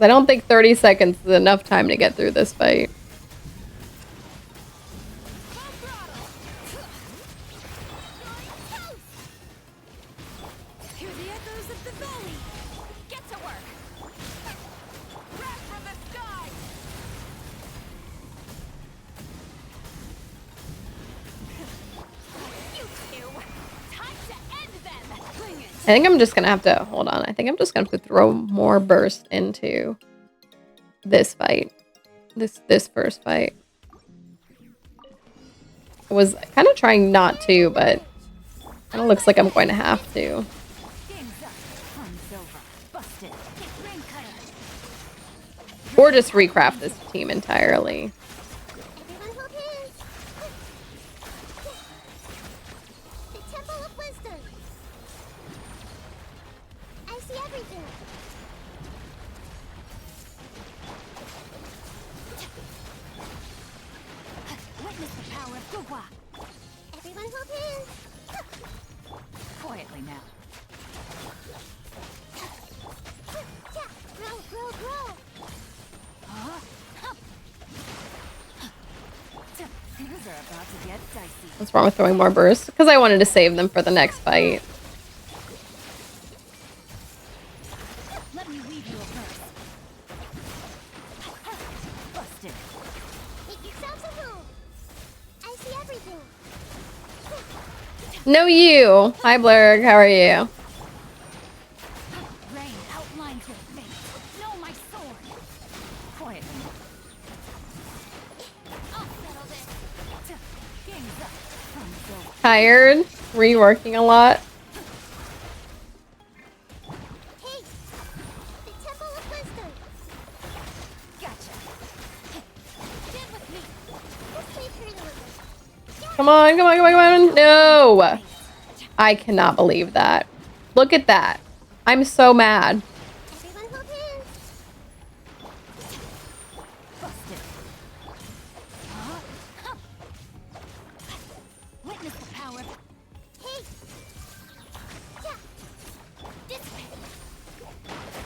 I don't think 30 seconds is enough time to get through this fight. Full throttle. Hear the echoes of the valley. Get to work. Wrath from the sky. You two. Time to end them. Bring it. I think I'm just gonna have to hold on. I think I'm just gonna have to throw more burst into this fight. This first fight. I was kind of trying not to, but kind of looks like I'm going to have to. Game's up. Fun's over. Busted. Rain cutter. Or just recraft this team entirely. Everyone hold hands. The Temple of Wisdom. I see everything. Witness the power of Gugwa. Everyone hold hands. Quietly now. Grow, grow, grow. Things are about to get dicey. What's wrong with throwing more bursts? Because I wanted to save them for the next fight. Let me weave you a burst. Busted. Make yourselves a move. I see everything. No, you. Hi, Blurg. How are you? Rain outlines your fate. No, my sword. Quietly now. I'll settle this. Game's up. Fun's over. Tired? Were you working a lot? Hey, the Temple of Wisdom. Gotcha. Stand with me. Let's leave her in the river. Yeah. Come on, come on, come on, come on. No. I cannot believe that. Look at that. I'm so mad. Everyone hold hands. Busted. Witness the power. Hey. Yeah. This way.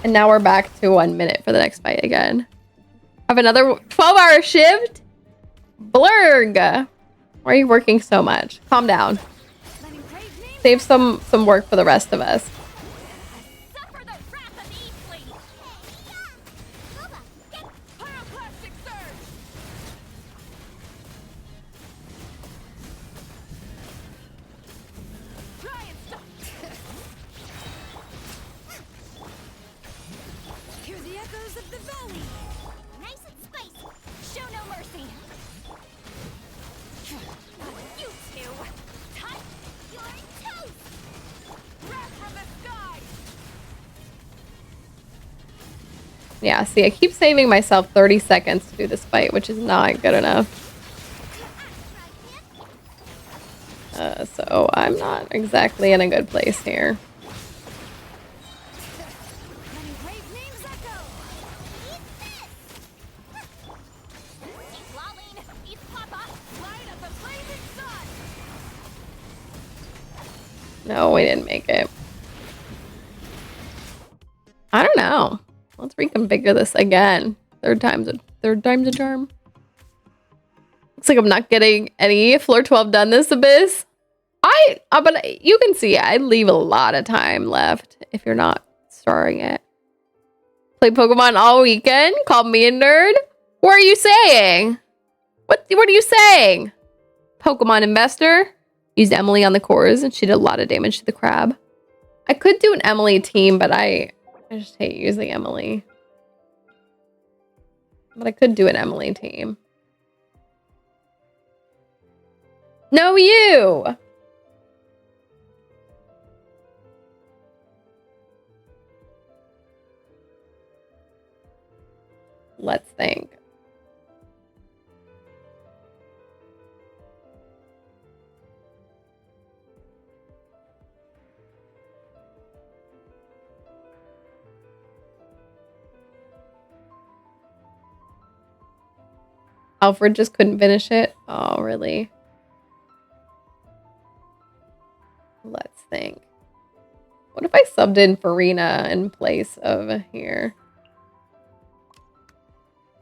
And now we're back to 1 minute for the next fight again. I have another 12-hour shift? Blurg. Why are you working so much? Calm down. Letting praise name Save some work for the rest of us. suffer the wrath of the fleet. Nova, get pyroclastic surge. Try and stop. Hear the echoes of the valley. Nice and spicy. Show no mercy. You two. Touch your toes. Wrath from the sky. Yeah, see, I keep saving myself 30 seconds to do this fight, which is not good enough. So I'm not exactly in a good place here. Letting praise names echo. Eat this. Eat Lolene. Eat Papa. Light of the blazing sun. No, we didn't make it. I don't know. Let's reconfigure this again. Third time's a charm. Looks like I'm not getting any floor 12 done this abyss. But you can see I leave a lot of time left if you're not starring it. Play Pokemon all weekend? Called me a nerd? What are you saying? What are you saying? Pokemon investor? Used Emily on the cores and she did a lot of damage to the crab. I could do an Emily team, but I just hate using Emily. But I could do an Emily team. No, you! Let's think. Alfred just couldn't finish it. Oh, really? Let's think. What if I subbed in Farina in place of here?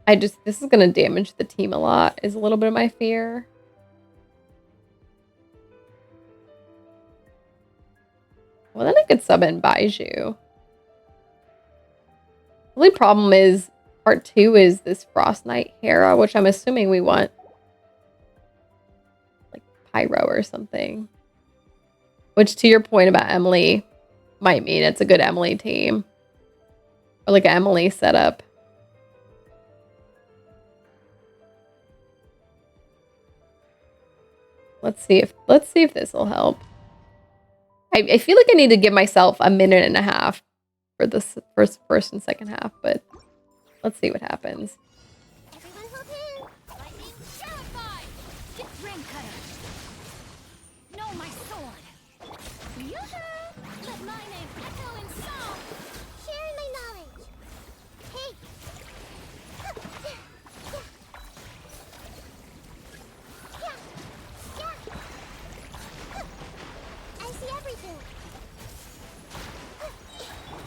This is going to damage the team a lot, is a little bit of my fear. Well, then I could sub in Baiju. The only problem is part 2 is this Frost Knight Hera, which I'm assuming we want like Pyro or something. Which, to your point about Emily, might mean it's a good Emily team. Or like an Emily setup. Let's see if this will help. I feel like I need to give myself a minute and a half for this first and second half, but let's see what happens. Everyone hold hands. Lightning terrified. Get ring cutter. Know my sword. Yoo-hoo! Let my name echo in song. Sharing my knowledge. Hey. I see everything.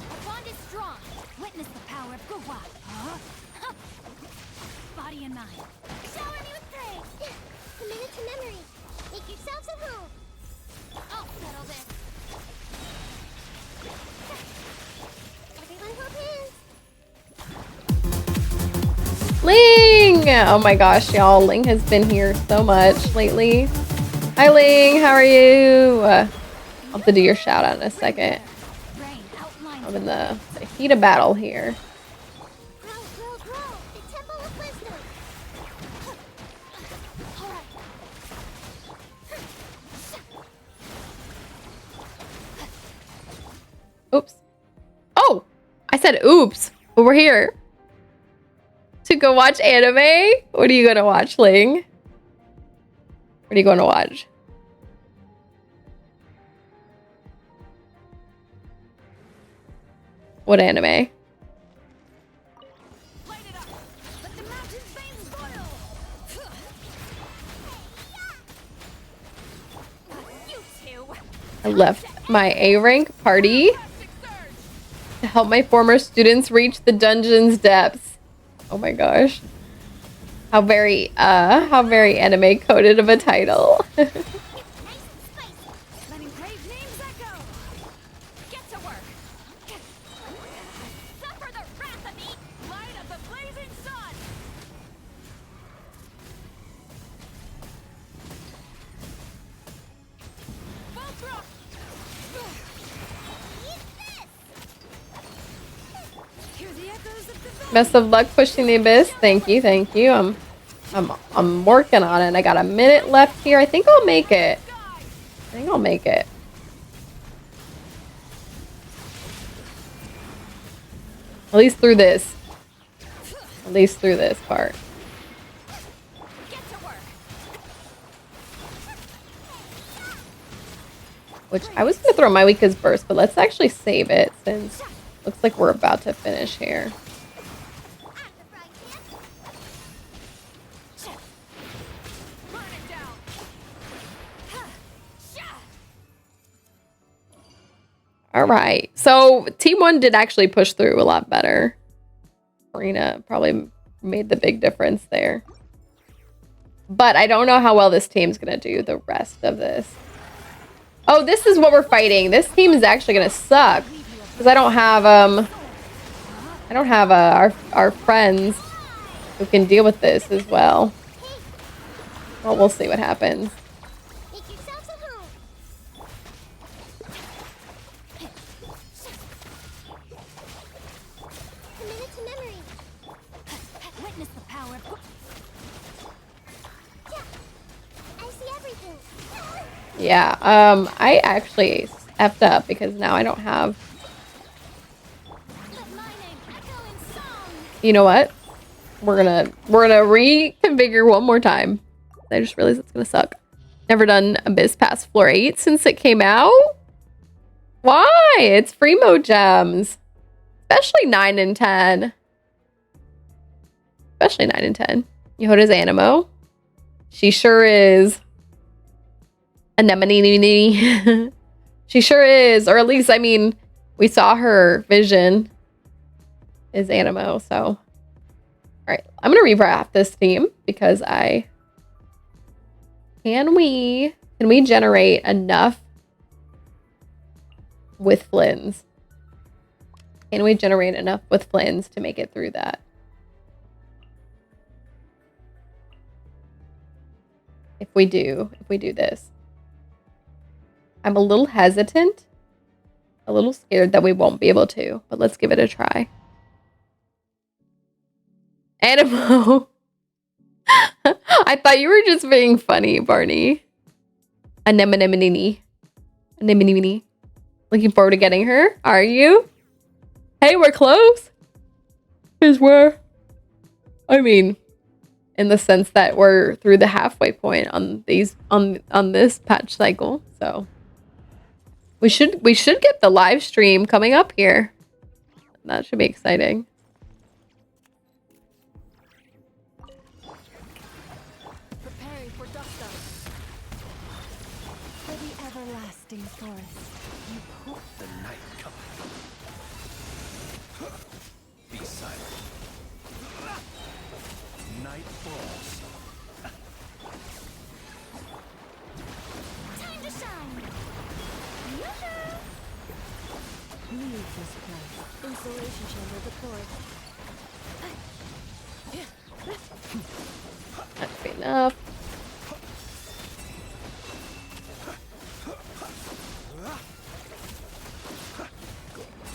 A bond is strong. Witness the power of Guwa. Body and mind. Shower me with praise. A minute to memory. Make yourselves at home. I'll settle this. Everyone hold hands. Ling! Oh my gosh, y'all. Ling has been here so much lately. Hi, Ling. How are you? I'll have to do your shout out in a second. Brain outlines. I'm in the heat of battle here. Grow, grow, grow. The temple of wisdom. All right. Oops. Oh! I said oops. But we're here. To go watch anime? What are you gonna watch, Ling? What are you going to watch? What anime? Light it up. Let the mountain's veins boil. You two. I left my A rank party to help my former students reach the dungeon's depths. Oh my gosh. How very anime coded of a title. Nice and spicy. Letting brave names echo. Get to work. Suffer the wrath of me. Light of the blazing sun. Full thrust. Hear the echoes of the Best of luck pushing the abyss. Thank you, thank you. I'm working on it. I got a minute left here. I think I'll make it. I think I'll make it. At least through this. At least through this part. Get to work. Which I was gonna throw my weakest burst, but let's actually save it since looks like we're about to finish here. At the frying pan. Burn it down. All right. So team one did actually push through a lot better. Arena probably made the big difference there. But I don't know how well this team's going to do the rest of this. Oh, this is what we're fighting. This team is actually going to suck because I don't have our friends who can deal with this as well. Well, we'll see what happens. Make yourselves at home. Commit to memory. Witness the power of... Yeah, I see everything. Yeah, I actually effed up because now I don't have... Let my name echo in song. You know what? We're gonna reconfigure one more time. I just realized it's gonna suck. Never done Abyss past floor 8 since it came out? Why? It's free mode gems. Especially 9 and 10. Especially 9 and 10. Yehoda's Animo. She sure is. Anemone. She sure is. Or at least, I mean, we saw her vision is Animo, so. All right, I'm gonna redraft this team because can we generate enough with Flynn's? Can we generate enough with Flynn's to make it through that? If we do this. I'm a little hesitant, a little scared that we won't be able to, but let's give it a try. Animo. I thought you were just being funny, Barney. Anemone. Anemone. Looking forward to getting her. Are you? Hey, we're close. Because I mean, in the sense that we're through the halfway point on these on this patch cycle. So we should get the live stream coming up here. That should be exciting. Preparing for dust up. For the everlasting forest. You hope The night cometh. Be silent. Night falls. time to shine. Yoo-hoo! Leave this place. Insulation chamber deployed. That's enough.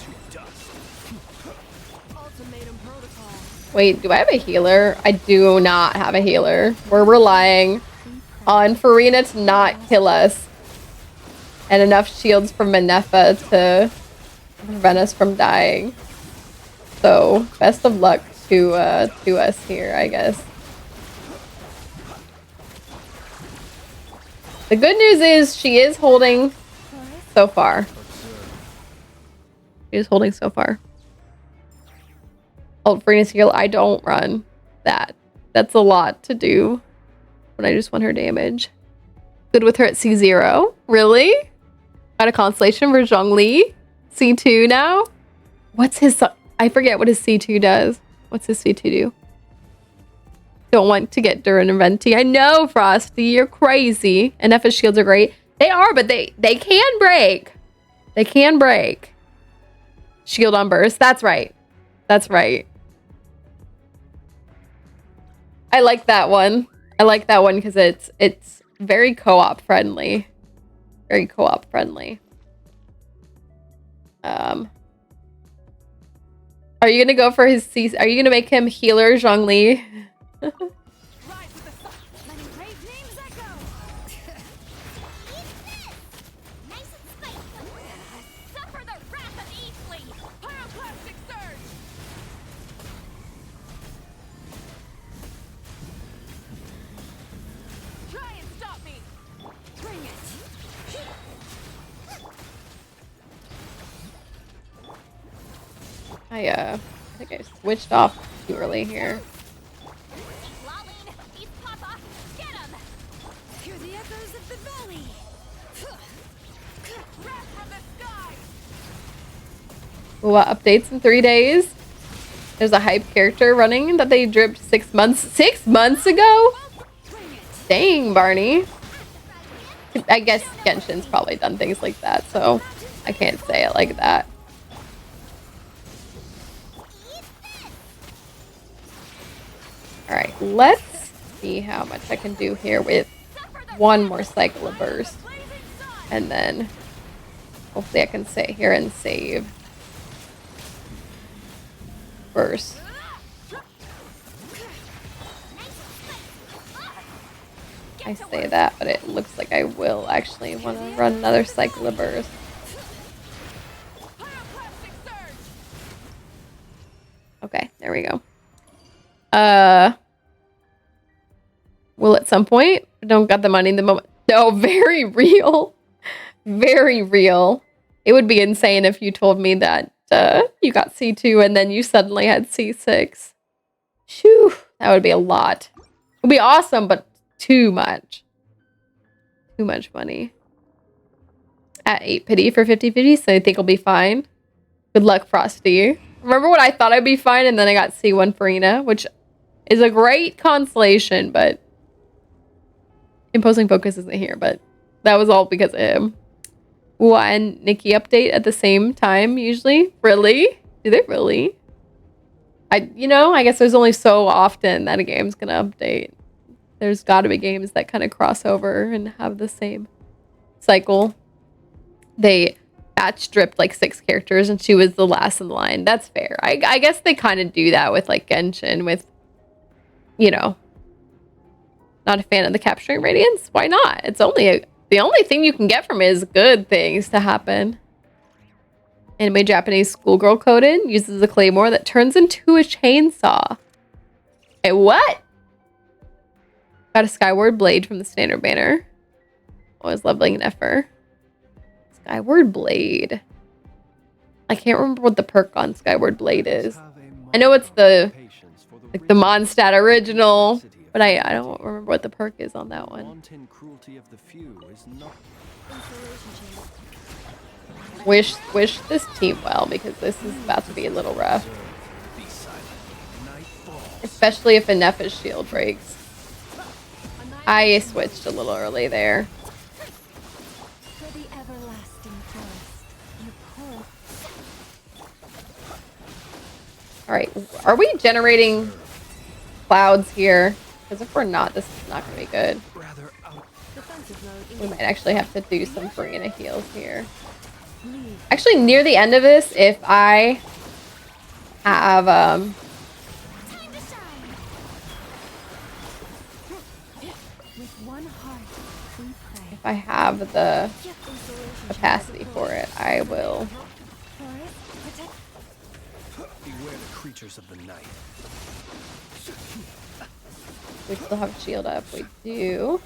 To dust. Ultimatum protocol. Wait, do I have a healer? I do not have a healer. We're relying on Farina to not kill us. And enough shields from Minefa to prevent us from dying. So, best of luck to us here, I guess. The good news is she is holding so far. She is holding so far. Oh, Farina's heal. I don't run that. That's a lot to do when I just want her damage. Good with her at C0. Really? Got a constellation for Zhongli. C2 now? What's his... I forget what his C2 does. What's his C2 do? Don't want to get Duran and Venti. I know, Frosty. You're crazy. And Neffa's shields are great. They are, but they can break. They can break. Shield on burst. That's right. That's right. I like that one. I like that one because it's very co-op friendly. Very co-op friendly. Are you gonna go for his C? Are you gonna make him healer Zhongli? I think I switched off too early here. What updates in 3 days? There's a hype character running that they dripped 6 months ago? Dang, Barney. I guess Genshin's probably done things like that, so I can't say it like that. Alright, let's see how much I can do here with one more cycle of burst. And then hopefully I can sit here and save burst. I say that, but it looks like I will actually want to run another cycle of burst. Okay, there we go. Will at some point. Don't got the money in the moment. No, very real. Very real. It would be insane if you told me that you got C2 and then you suddenly had C6. Phew, that would be a lot. It would be awesome, but too much. Too much money. At 8 pity for 50/50, so I think I'll be fine. Good luck, Frosty. Remember when I thought I'd be fine and then I got C1 Farina, which is a great consolation, but Imposing Focus isn't here, but that was all because of him. Ooh, and Nikki update at the same time usually? Really? Do they really? I guess there's only so often that a game's gonna update. There's gotta be games that kind of cross over and have the same cycle. They batch stripped like 6 characters and she was the last in line. That's fair. I guess they kind of do that with like Genshin with, not a fan of the capturing radiance. Why not? It's only the only thing you can get from it is good things to happen. Anime Japanese schoolgirl coded uses a claymore that turns into a chainsaw. Hey, what? Got a skyward blade from the standard banner. Always leveling an effer. Skyward blade. I can't remember what the perk on skyward blade is. I know it's the Mondstadt original, but I don't remember what the perk is on that one. Wish this team well, because this is about to be a little rough. Especially if a Neffa's shield breaks. I switched a little early there. Alright, are we generating clouds here? Because if we're not, this is not going to be good. We might actually have to do some Farina heals here. Actually, near the end of this, if I have, if I have the capacity for it, I will. Beware the creatures of the night. We still have shield up. We do.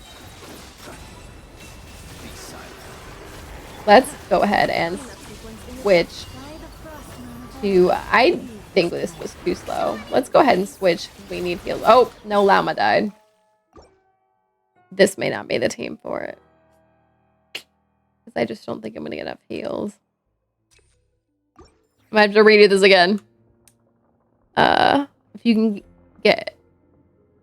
Let's go ahead and switch to... I think this was too slow. Let's go ahead and switch. We need heals. Oh, no, llama died. This may not be the team for it. Because I just don't think I'm going to get enough heals. I might have to redo this again. If you can get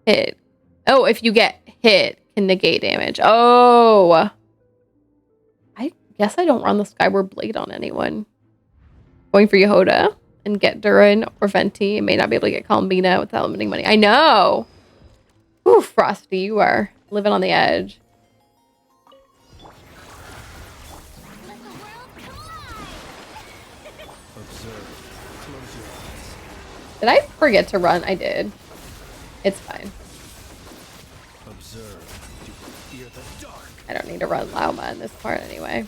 hit. Oh, if you get hit, can negate damage. Oh. I guess I don't run the Skyward Blade on anyone. Going for Yehoda and get Durin or Venti. May not be able to get Columbina without limiting money. I know. Ooh, Frosty, you are living on the edge. Let the world collide. Observe. Close your eyes. Did I forget to run? I did. It's fine. Observe. You will fear the dark. I don't need to run Lauma in this part anyway.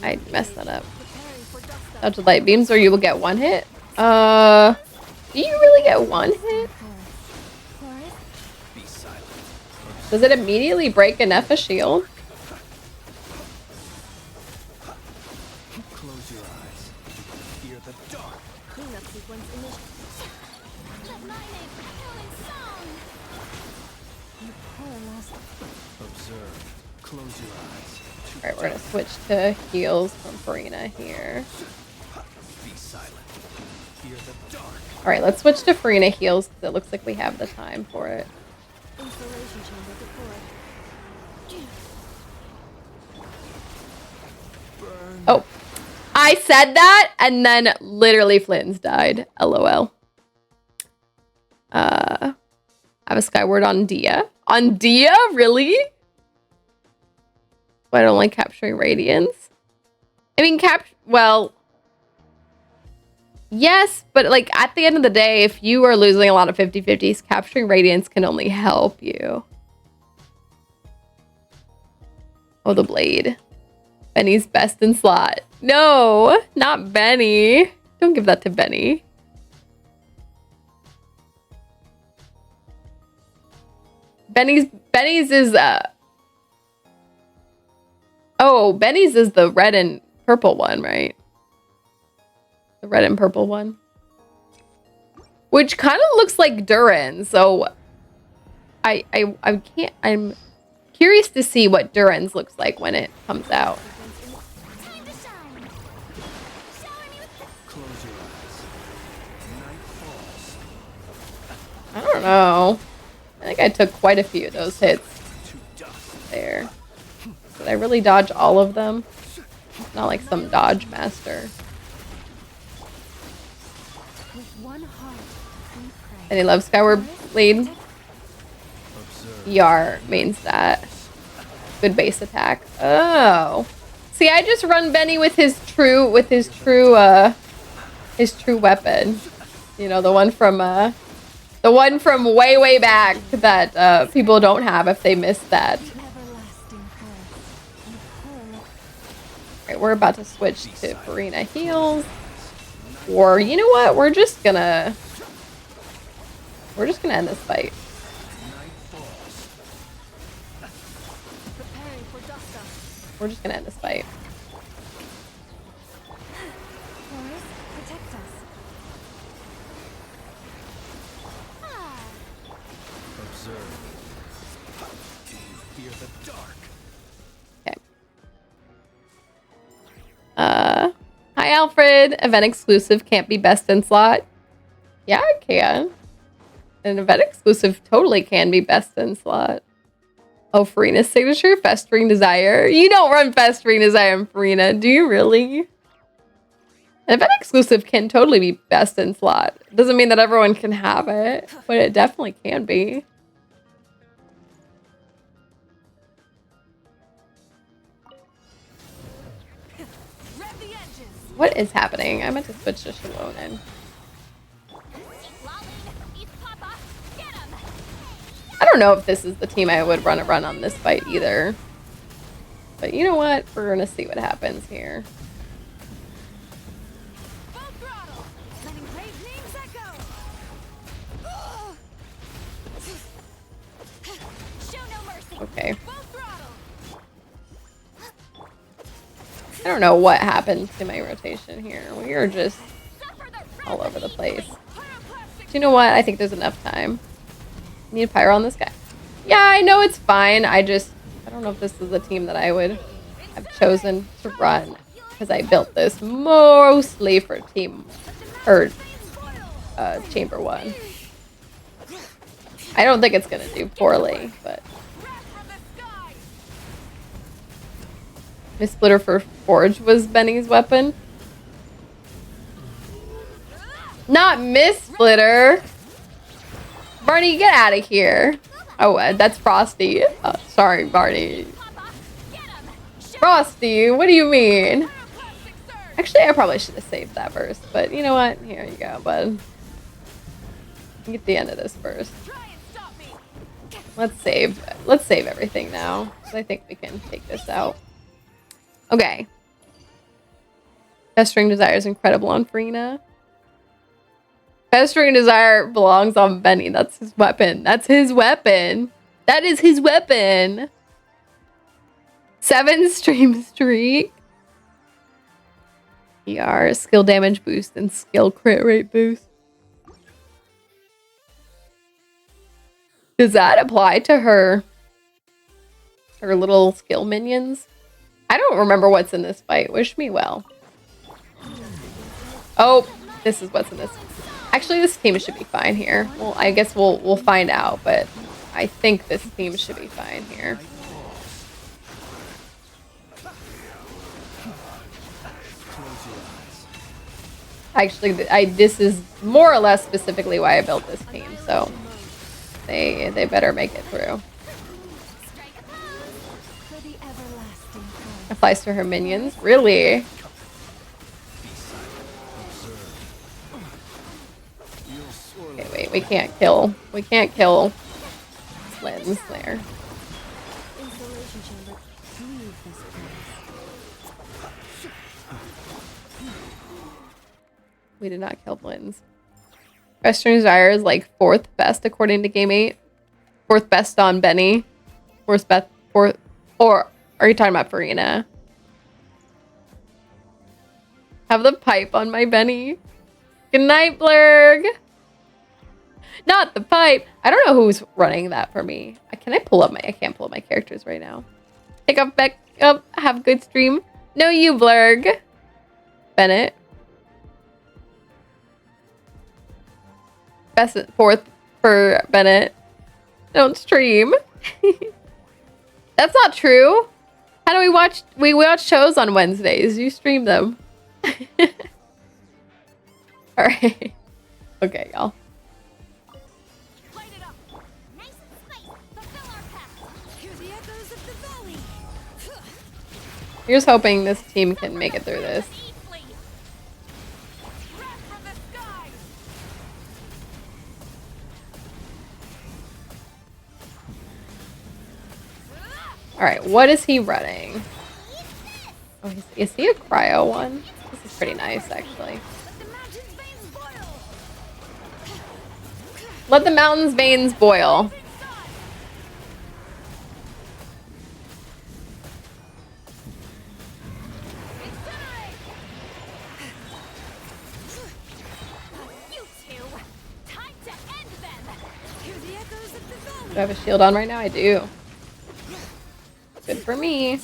I messed that up. Touch of light beams or you will get one hit. Do you really get one hit? Be silent. Does it immediately break a Nepha shield? Close your eyes. You will fear the dark. Cleanup sequence initiated. Let my name echo in song. Observe. Close your eyes. Alright, we're gonna switch to heals from Farina here. Be silent. Fear the dark. Alright, let's switch to Farina heals because it looks like we have the time for it. Installation chamber deployed. Oh, I said that and then literally Flinton's died. LOL. I have a Skyward on Dia. On Dia? Really? I don't like capturing Radiance. I mean, well, yes, but like at the end of the day, if you are losing a lot of 50-50s, capturing Radiance can only help you. Oh, the blade. Benny's best in slot. No, not Benny. Don't give that to Benny. Benny's is oh, Benny's is the red and purple one, right? The red and purple one. Which kind of looks like Durin, so I can't, I'm curious to see what Durin's looks like when it comes out. Time to shine. Shower me with Close your eyes. Night falls. I don't know. I think I took quite a few of those hits To dust. there. Did I really dodge all of them? Not like some dodge master. with one heart. We pray. And he loves Skyward Blade. Observe. ER means that. Good base attack. Oh. See, I just run Benny with his true weapon. You know, the one from way, way back that people don't have if they missed that. Everlasting curse. And pearl. Alright, we're about to switch to Farina heals. Or, you know what? We're just gonna end this fight. Night falls. Preparing for dust up. We're just gonna end this fight. Forest, protect us. Ah. Observe. Do you fear the dark? Okay. Hi Alfred. Event exclusive can't be best in slot. Yeah, it can. An event exclusive totally can be best in slot. Oh, Farina's signature, Festering Desire. You don't run Festering Desire in Farina, do you really? An event exclusive can totally be best in slot. Doesn't mean that everyone can have it, but it definitely can be. Rev the engines. What is happening? I meant to switch to Shalonen. I don't know if this is the team I would run a run on this fight either. But you know what? We're gonna see what happens here. Full throttle. Letting great names echo. Show no mercy. Okay. Full throttle. I don't know what happened to my rotation here. We are just all over the place. Do you know what? I think there's enough time. Need pyro on this guy. Yeah, I know it's fine. I don't know if this is the team that I would have chosen to run because I built this mostly for team or chamber 1. I don't think it's gonna do poorly, but Miss Splitter for Forge was Benny's weapon. Not Miss Splitter. Barney, get out of here. Oh, that's Frosty. Oh, sorry, Barney. Frosty, what do you mean? Actually, I probably should have saved that first, but you know what? Here you go, bud. Get the end of this first. Let's save everything now, because I think we can take this out. Okay. Festering Desire is incredible on Farina. Festering Desire belongs on Benny. That's his weapon. That's his weapon. That is his weapon. 7 stream streak. ER, skill damage boost, and skill crit rate boost. Does that apply to her little skill minions? I don't remember what's in this fight. Wish me well. Oh, this is what's in this. Actually, this team should be fine here. Well, I guess we'll find out, but I think this team should be fine here. Actually, this is more or less specifically why I built this team, so they better make it through. Applies to her minions? Really? Okay, wait, we can't kill Lynn's there. We did not kill Lynn's. Western Desire is like 4th best according to Game 8. 4th best on Benny. 4th best, or are you talking about Farina? Have the pipe on my Benny. Good night, Blurg. Not the pipe. I don't know who's running that for me. Can I pull up my? I can't pull up my characters right now. Take off back up. Have a good stream. No, you Blurg. Bennett. Best 4th for Bennett. Don't stream. That's not true. How do we watch? We watch shows on Wednesdays. You stream them. All right. Okay, y'all. Here's hoping this team can make it through this. All right, what is he running? Oh, is he a cryo one? This is pretty nice, actually. Let the mountain's veins boil. Do I have a shield on right now? I do. Good for me.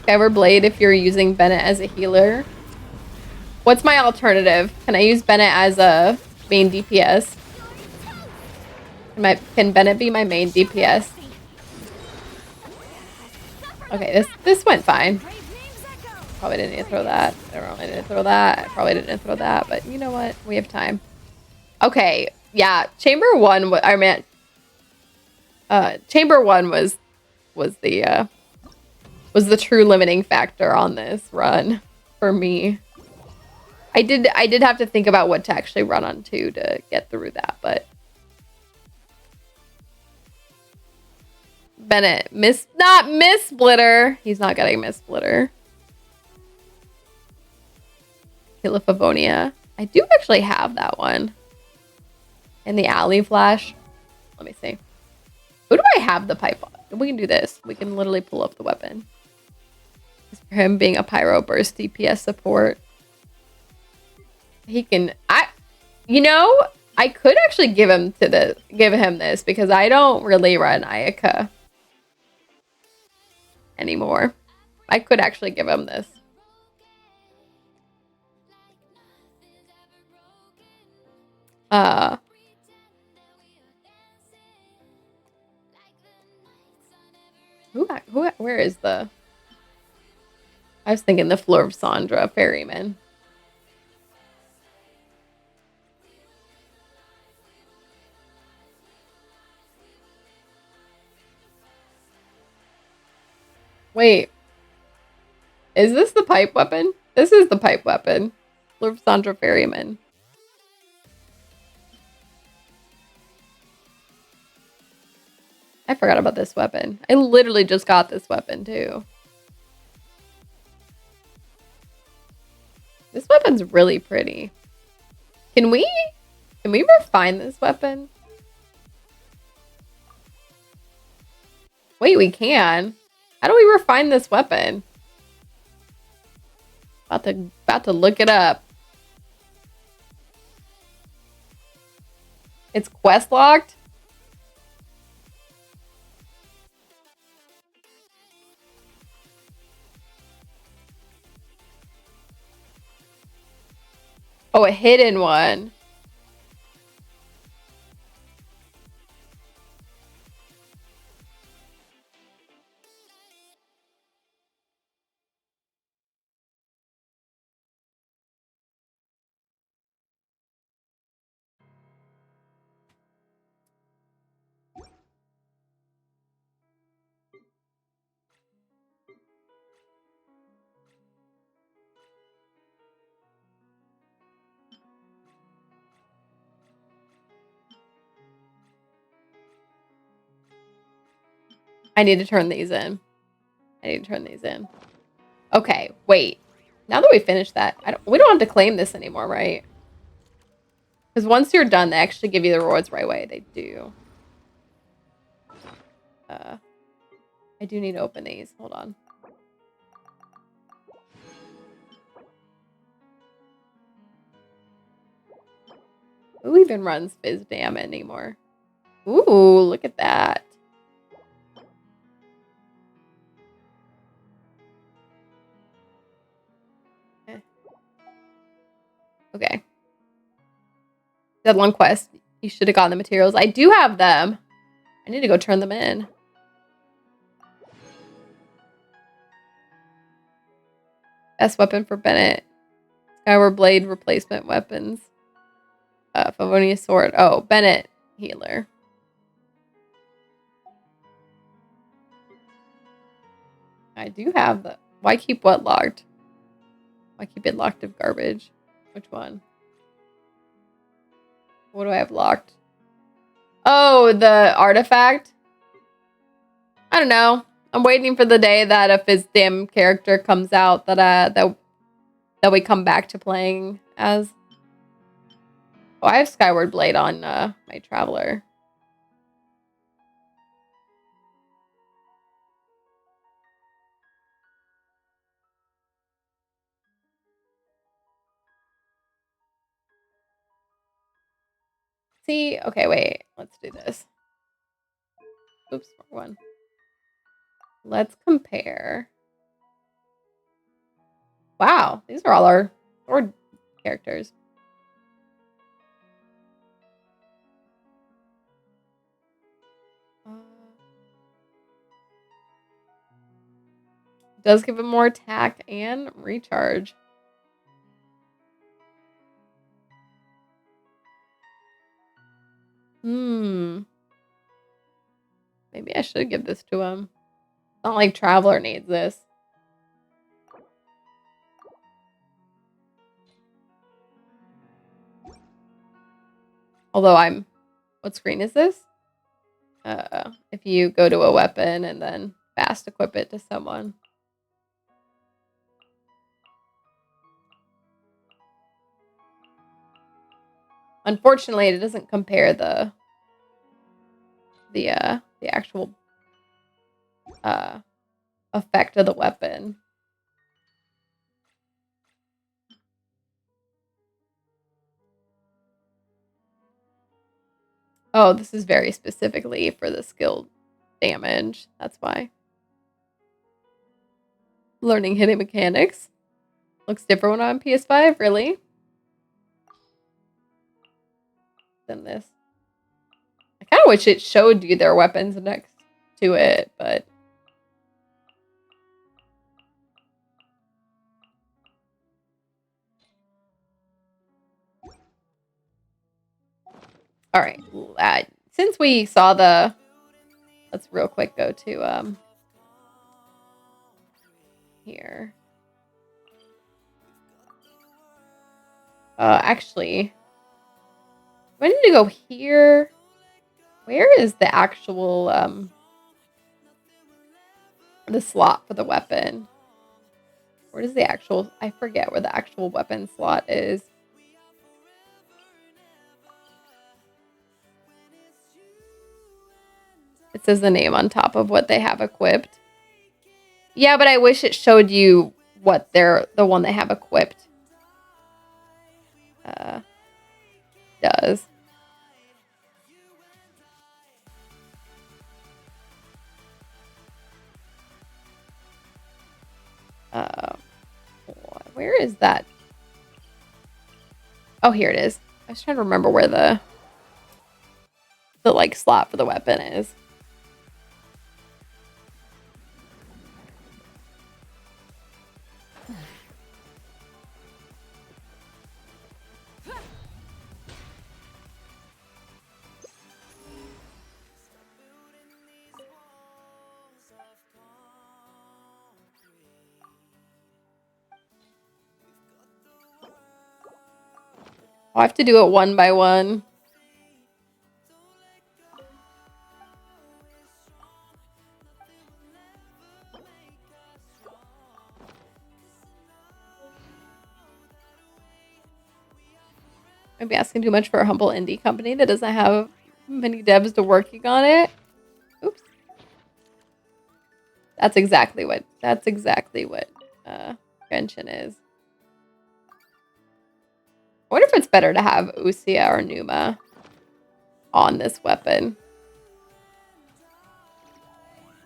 Everblade if you're using Bennett as a healer. What's my alternative? Can I use Bennett as a main DPS? Can Bennett be my main DPS? Okay, this went fine. Probably didn't need to throw that. I probably didn't throw that. I probably didn't throw that, but you know what? We have time. Okay, yeah. Chamber 1. I meant. Chamber 1 was the true limiting factor on this run for me. I did have to think about what to actually run on to get through that, but Bennett not Miss Splitter. He's not getting Miss Splitter. Kilifavonia. I do actually have that one. And the alley flash. Let me see. Who do I have the pipe on? We can do this. We can literally pull up the weapon. It's for him being a pyro burst DPS support. He can I could actually give him this because I don't really run Ayaka anymore. I could actually give him this. Where is the... I was thinking the Floor of Sandra ferryman. Wait. Is this the pipe weapon? This is the pipe weapon. Floor of Sandra ferryman. I forgot about this weapon. I literally just got this weapon too. This weapon's really pretty. Can we refine this weapon? Wait, we can. How do we refine this weapon? About to look it up. It's quest locked. Oh, a hidden one. I need to turn these in. Okay, wait. Now that we finished that, we don't have to claim this anymore, right? Because once you're done, they actually give you the rewards right away. They do. I do need to open these. Hold on. Who even runs Fizz Dam anymore? Ooh, look at that. Okay. Deadline quest. You should have gotten the materials. I do have them. I need to go turn them in. Best weapon for Bennett. Skyward Blade replacement weapons. Favonius sword. Oh, Bennett healer. I do have the... Why keep what locked? Why keep it locked of garbage? Which one? What do I have locked? Oh, the artifact? I don't know. I'm waiting for the day that a Fizdam character comes out that we come back to playing as. Oh, I have Skyward Blade on my Traveler. See? Okay, wait. Let's do this. Oops, wrong one. Let's compare. Wow, these are all our sword characters. Does give him more attack and recharge. Maybe I should give this to him. It's not like Traveler needs this. Although what screen is this? If you go to a weapon and then fast equip it to someone. Unfortunately, it doesn't compare the the actual effect of the weapon. Oh, this is very specifically for the skill damage. That's why. Learning hitting mechanics. Looks different on PS5, really? Than this. I kind of wish it showed you their weapons next to it, but... Alright, since we saw the... Let's real quick go to, here. Actually... I need to go here. Where is the actual, the slot for the weapon? Where does the actual... I forget where the actual weapon slot is. It says the name on top of what they have equipped. Yeah, but I wish it showed you what the one they have equipped does. Where is that? Oh, here it is. I was trying to remember where the like slot for the weapon is. I have to do it one by one. I'd be asking too much for a humble indie company that doesn't have many devs to working on it. Oops. That's exactly what Genshin is. I wonder if it's better to have Usia or Numa on this weapon.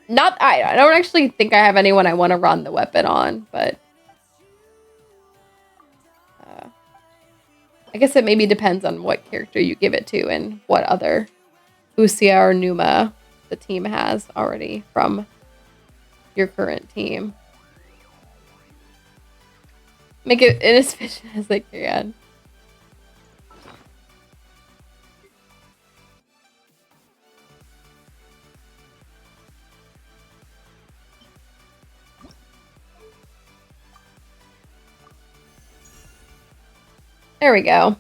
I don't actually think I have anyone I want to run the weapon on, but I guess it maybe depends on what character you give it to and what other Usia or Numa the team has already from your current team. Make it as efficient as they can. There we go.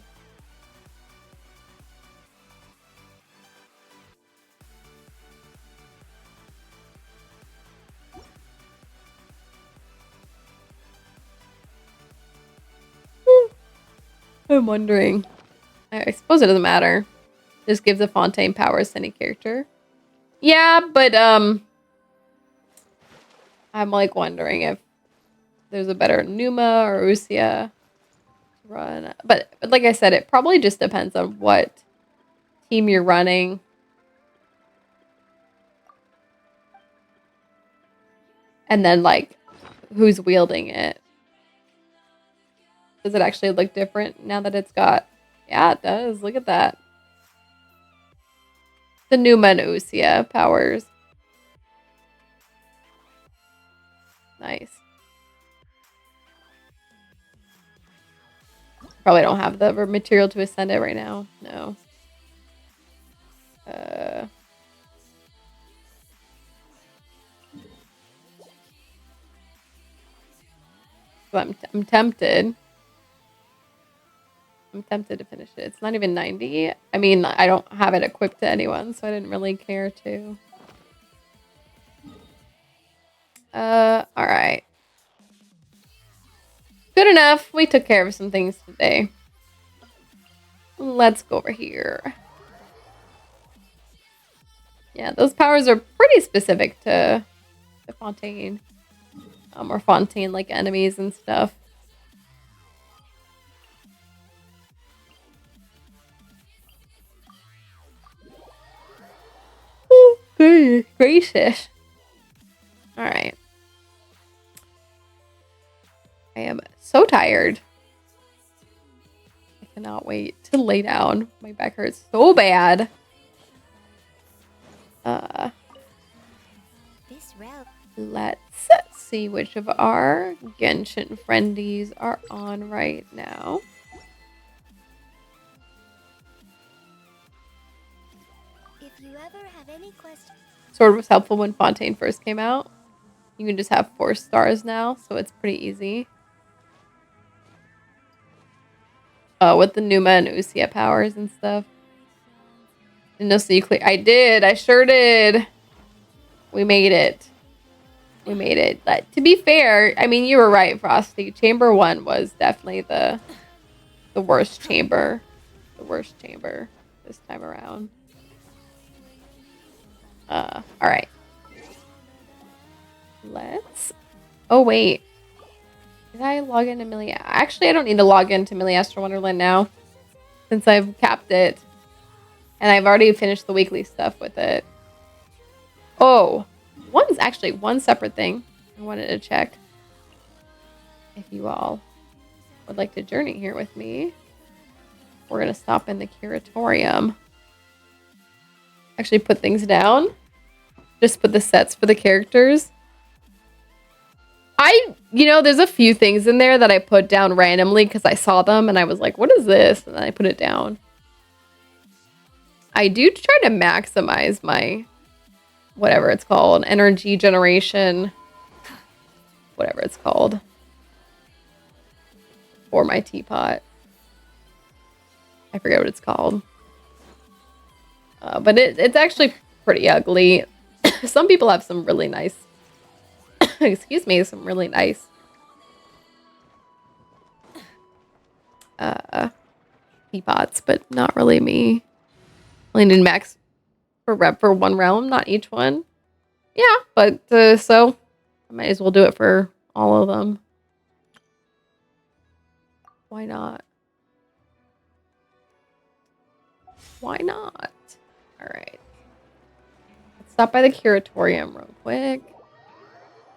I'm wondering. I suppose it doesn't matter. Just give the Fontaine powers to any character. Yeah, but I'm like wondering if there's a better Numa or Usia to run. But like I said, it probably just depends on what team you're running. And then like who's wielding it. Does it actually look different now that it's got... Yeah, it does. Look at that. The Numa and Usia powers. Nice. Probably don't have the material to ascend it right now. No. I'm tempted. I'm tempted to finish it. It's not even 90. I mean, I don't have it equipped to anyone, so I didn't really care to. Alright. Good enough. We took care of some things today. Let's go over here. Yeah, those powers are pretty specific to Fontaine. Or Fontaine like enemies and stuff. Oh, goodness gracious. Alright. I am so tired. I cannot wait to lay down. My back hurts so bad. This route. Let's see which of our Genshin friendies are on right now. If you ever have any questions. Sword was helpful when Fontaine first came out. You can just have 4 stars now, so it's pretty easy. With the Numa and Usia powers and stuff. Didn't know so you clear. I did. I sure did. We made it. We made it. But to be fair, I mean, you were right, Frosty. Chamber 1 was definitely the worst chamber. The worst chamber this time around. Alright. Let's... Oh, wait. Did I log into Millie? Actually, I don't need to log into Millie Astro Wonderland now. Since I've capped it. And I've already finished the weekly stuff with it. Oh. One separate thing I wanted to check. If you all would like to journey here with me. We're going to stop in the curatorium. Actually put things down. Just put the sets for the characters. There's a few things in there that I put down randomly because I saw them and I was like, what is this? And then I put it down. I do try to maximize my, whatever it's called, energy generation, whatever it's called, for my teapot. I forget what it's called. But it's actually pretty ugly. Some people have some really nice, excuse me, some really nice teapots, but not really me. Only need max for rep for one realm, not each one. Yeah, but so I might as well do it for all of them. Why not? Why not? All right. Let's stop by the curatorium real quick.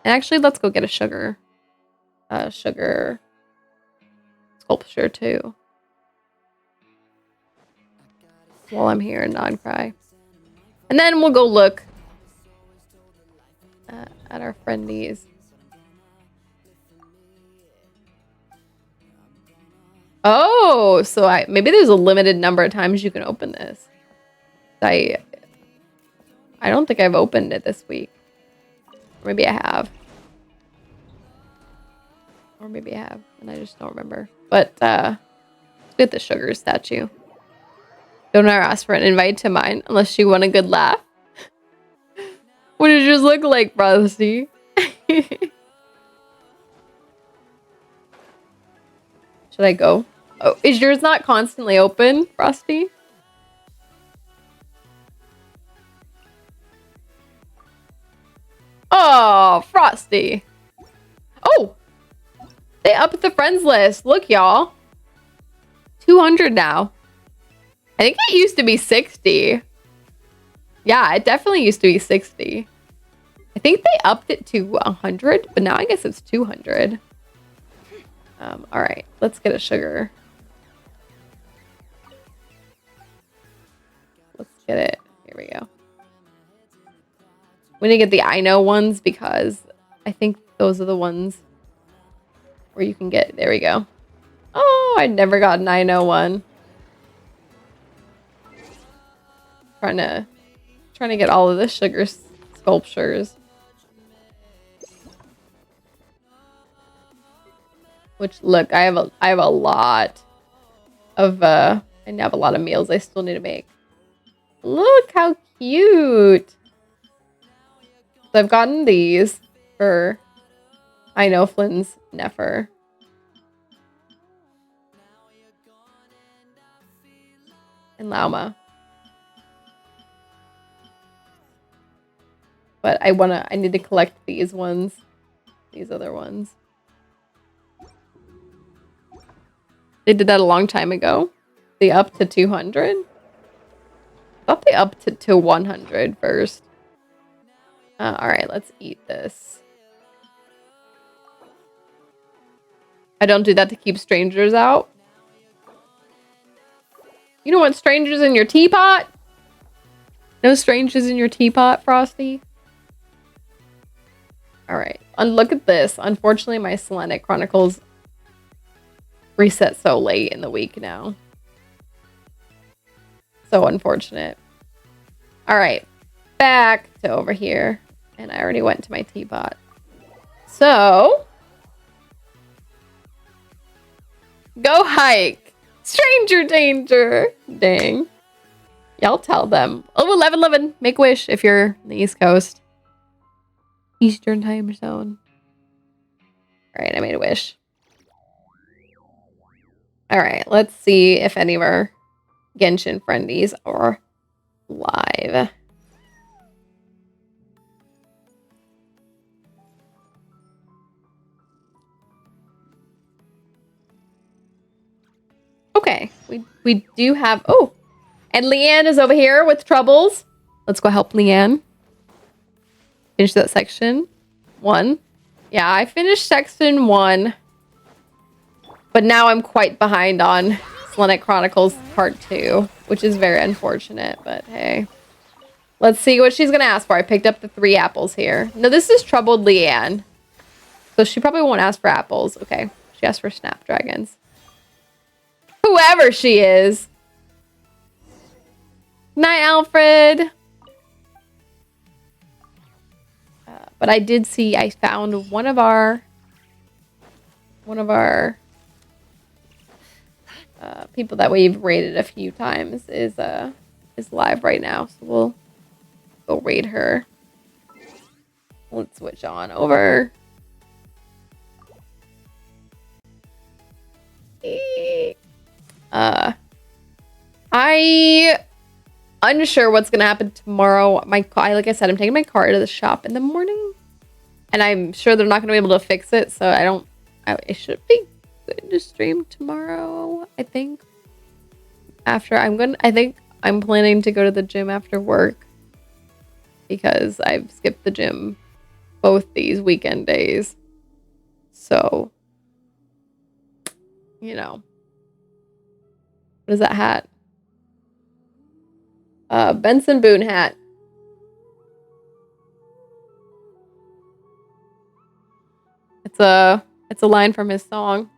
And actually, let's go get a sugar sculpture too. While I'm here in Non-Cry. And then we'll go look at our friendies. Oh, so maybe there's a limited number of times you can open this. I don't think I've opened it this week. Or maybe I have. Or maybe I have, and I just don't remember. But let's get the sugar statue. Don't ever ask for an invite to mine unless you want a good laugh. What did yours look like, Frosty? Should I go? Oh, is yours not constantly open, Frosty? Oh, Frosty. Oh, they upped the friends list. Look, y'all. 200 now. I think it used to be 60. Yeah, it definitely used to be 60. I think they upped it to 100, but now I guess it's 200. All right, let's get a sugar. Let's get it. Here we go. We need to get the I know ones because I think those are the ones where you can get. There we go. Oh, I never got an I know one. Trying to get all of the sugar sculptures. Which look, I have a lot of I have a lot of meals I still need to make. Look how cute. So I've gotten these for I know Flynn's Nefer. And Lauma. But I need to collect these ones. These other ones. They did that a long time ago. They up to 200? I thought they upped to 100 first. Alright, let's eat this. I don't do that to keep strangers out. You don't want strangers in your teapot? No strangers in your teapot, Frosty? Alright. And look at this. Unfortunately, my Selenic Chronicles reset so late in the week now. So unfortunate. Alright. Back to over here. And I already went to my teapot. So... go hike. Stranger danger. Dang. Y'all tell them. Oh, 11:11. Make a wish if you're in the East Coast. Eastern time zone. Alright, I made a wish. Alright, let's see if any of our Genshin friendies are live. Okay, we do have... oh! And Leanne is over here with troubles. Let's go help Leanne. Finish that section 1. Yeah, I finished section 1. But now I'm quite behind on Selenic Chronicles Part 2. Which is very unfortunate, but hey. Let's see what she's going to ask for. I picked up the 3 apples here. No, this is troubled Leanne. So she probably won't ask for apples. Okay, she asked for snapdragons. Whoever she is. Night, Alfred. But I did see, I found one of our people that we've raided a few times is live right now. So we'll go raid her. Let's switch on over. I unsure what's gonna happen tomorrow. Like I said, I'm taking my car to the shop in the morning, and I'm sure they're not gonna be able to fix it. So it should be good to stream tomorrow. I think I think I'm planning to go to the gym after work because I've skipped the gym both these weekend days. So, you know. What is that hat? Benson Boone hat. It's a line from his song.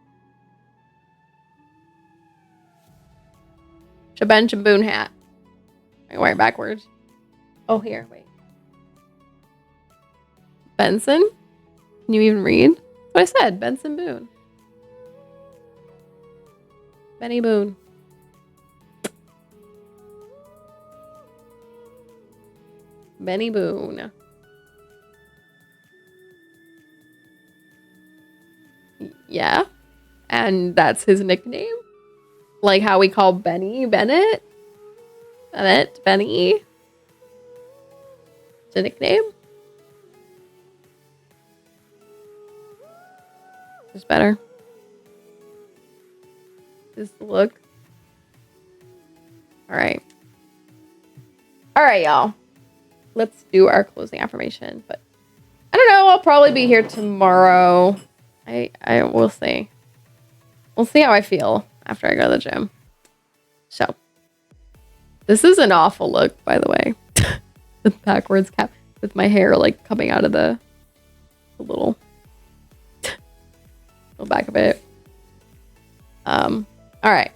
Benson Boone hat. I can wear it backwards. Oh, here, wait. Benson? Can you even read? That's what I said, Benson Boone. Benny Boone. Benny Boone. Yeah. And that's his nickname? Like how we call Benny Bennett? Benny? It's a nickname? Is better? Is the look? Alright. Alright, y'all. Let's do our closing affirmation. But I don't know. I'll probably be here tomorrow. I will see. We'll see how I feel after I go to the gym. So, this is an awful look, by the way. The backwards cap with my hair like coming out of the little back of it. All right.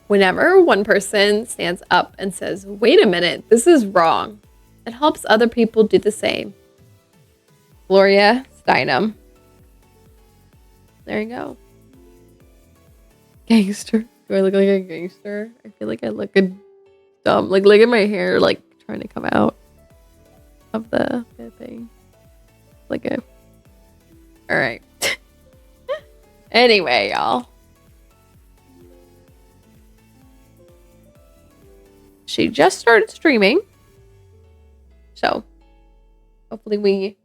Whenever one person stands up and says, "Wait a minute, this is wrong," it helps other people do the same. Gloria Steinem. There you go. Gangster. Do I look like a gangster? I feel like I look dumb. Like, look at my hair, like, trying to come out of the thing. Like a... Alright. Anyway, y'all. She just started streaming. So hopefully we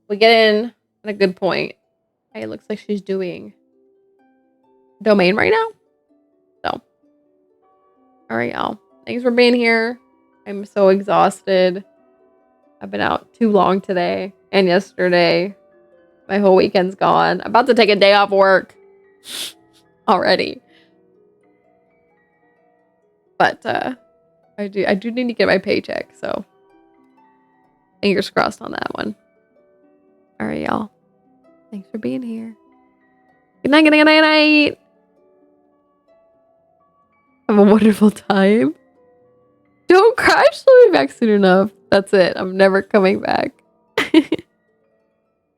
get in at a good point. Okay, it looks like she's doing domain right now. So all right, y'all. Thanks for being here. I'm so exhausted. I've been out too long today and yesterday. My whole weekend's gone. I'm about to take a day off work already. But I do need to get my paycheck, so fingers crossed on that one. All right, y'all. Thanks for being here. Good night, good night, good night, good night. Have a wonderful time. Don't crash. Let me back soon enough. That's it. I'm never coming back.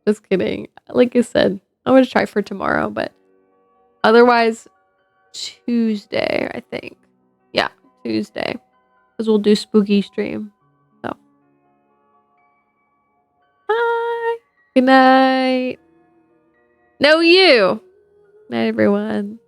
Just kidding. Like I said, I'm going to try for tomorrow, but otherwise, Tuesday, I think. Yeah, Tuesday. Because we'll do spooky stream. So. Bye. Good night. No, you. Night, everyone.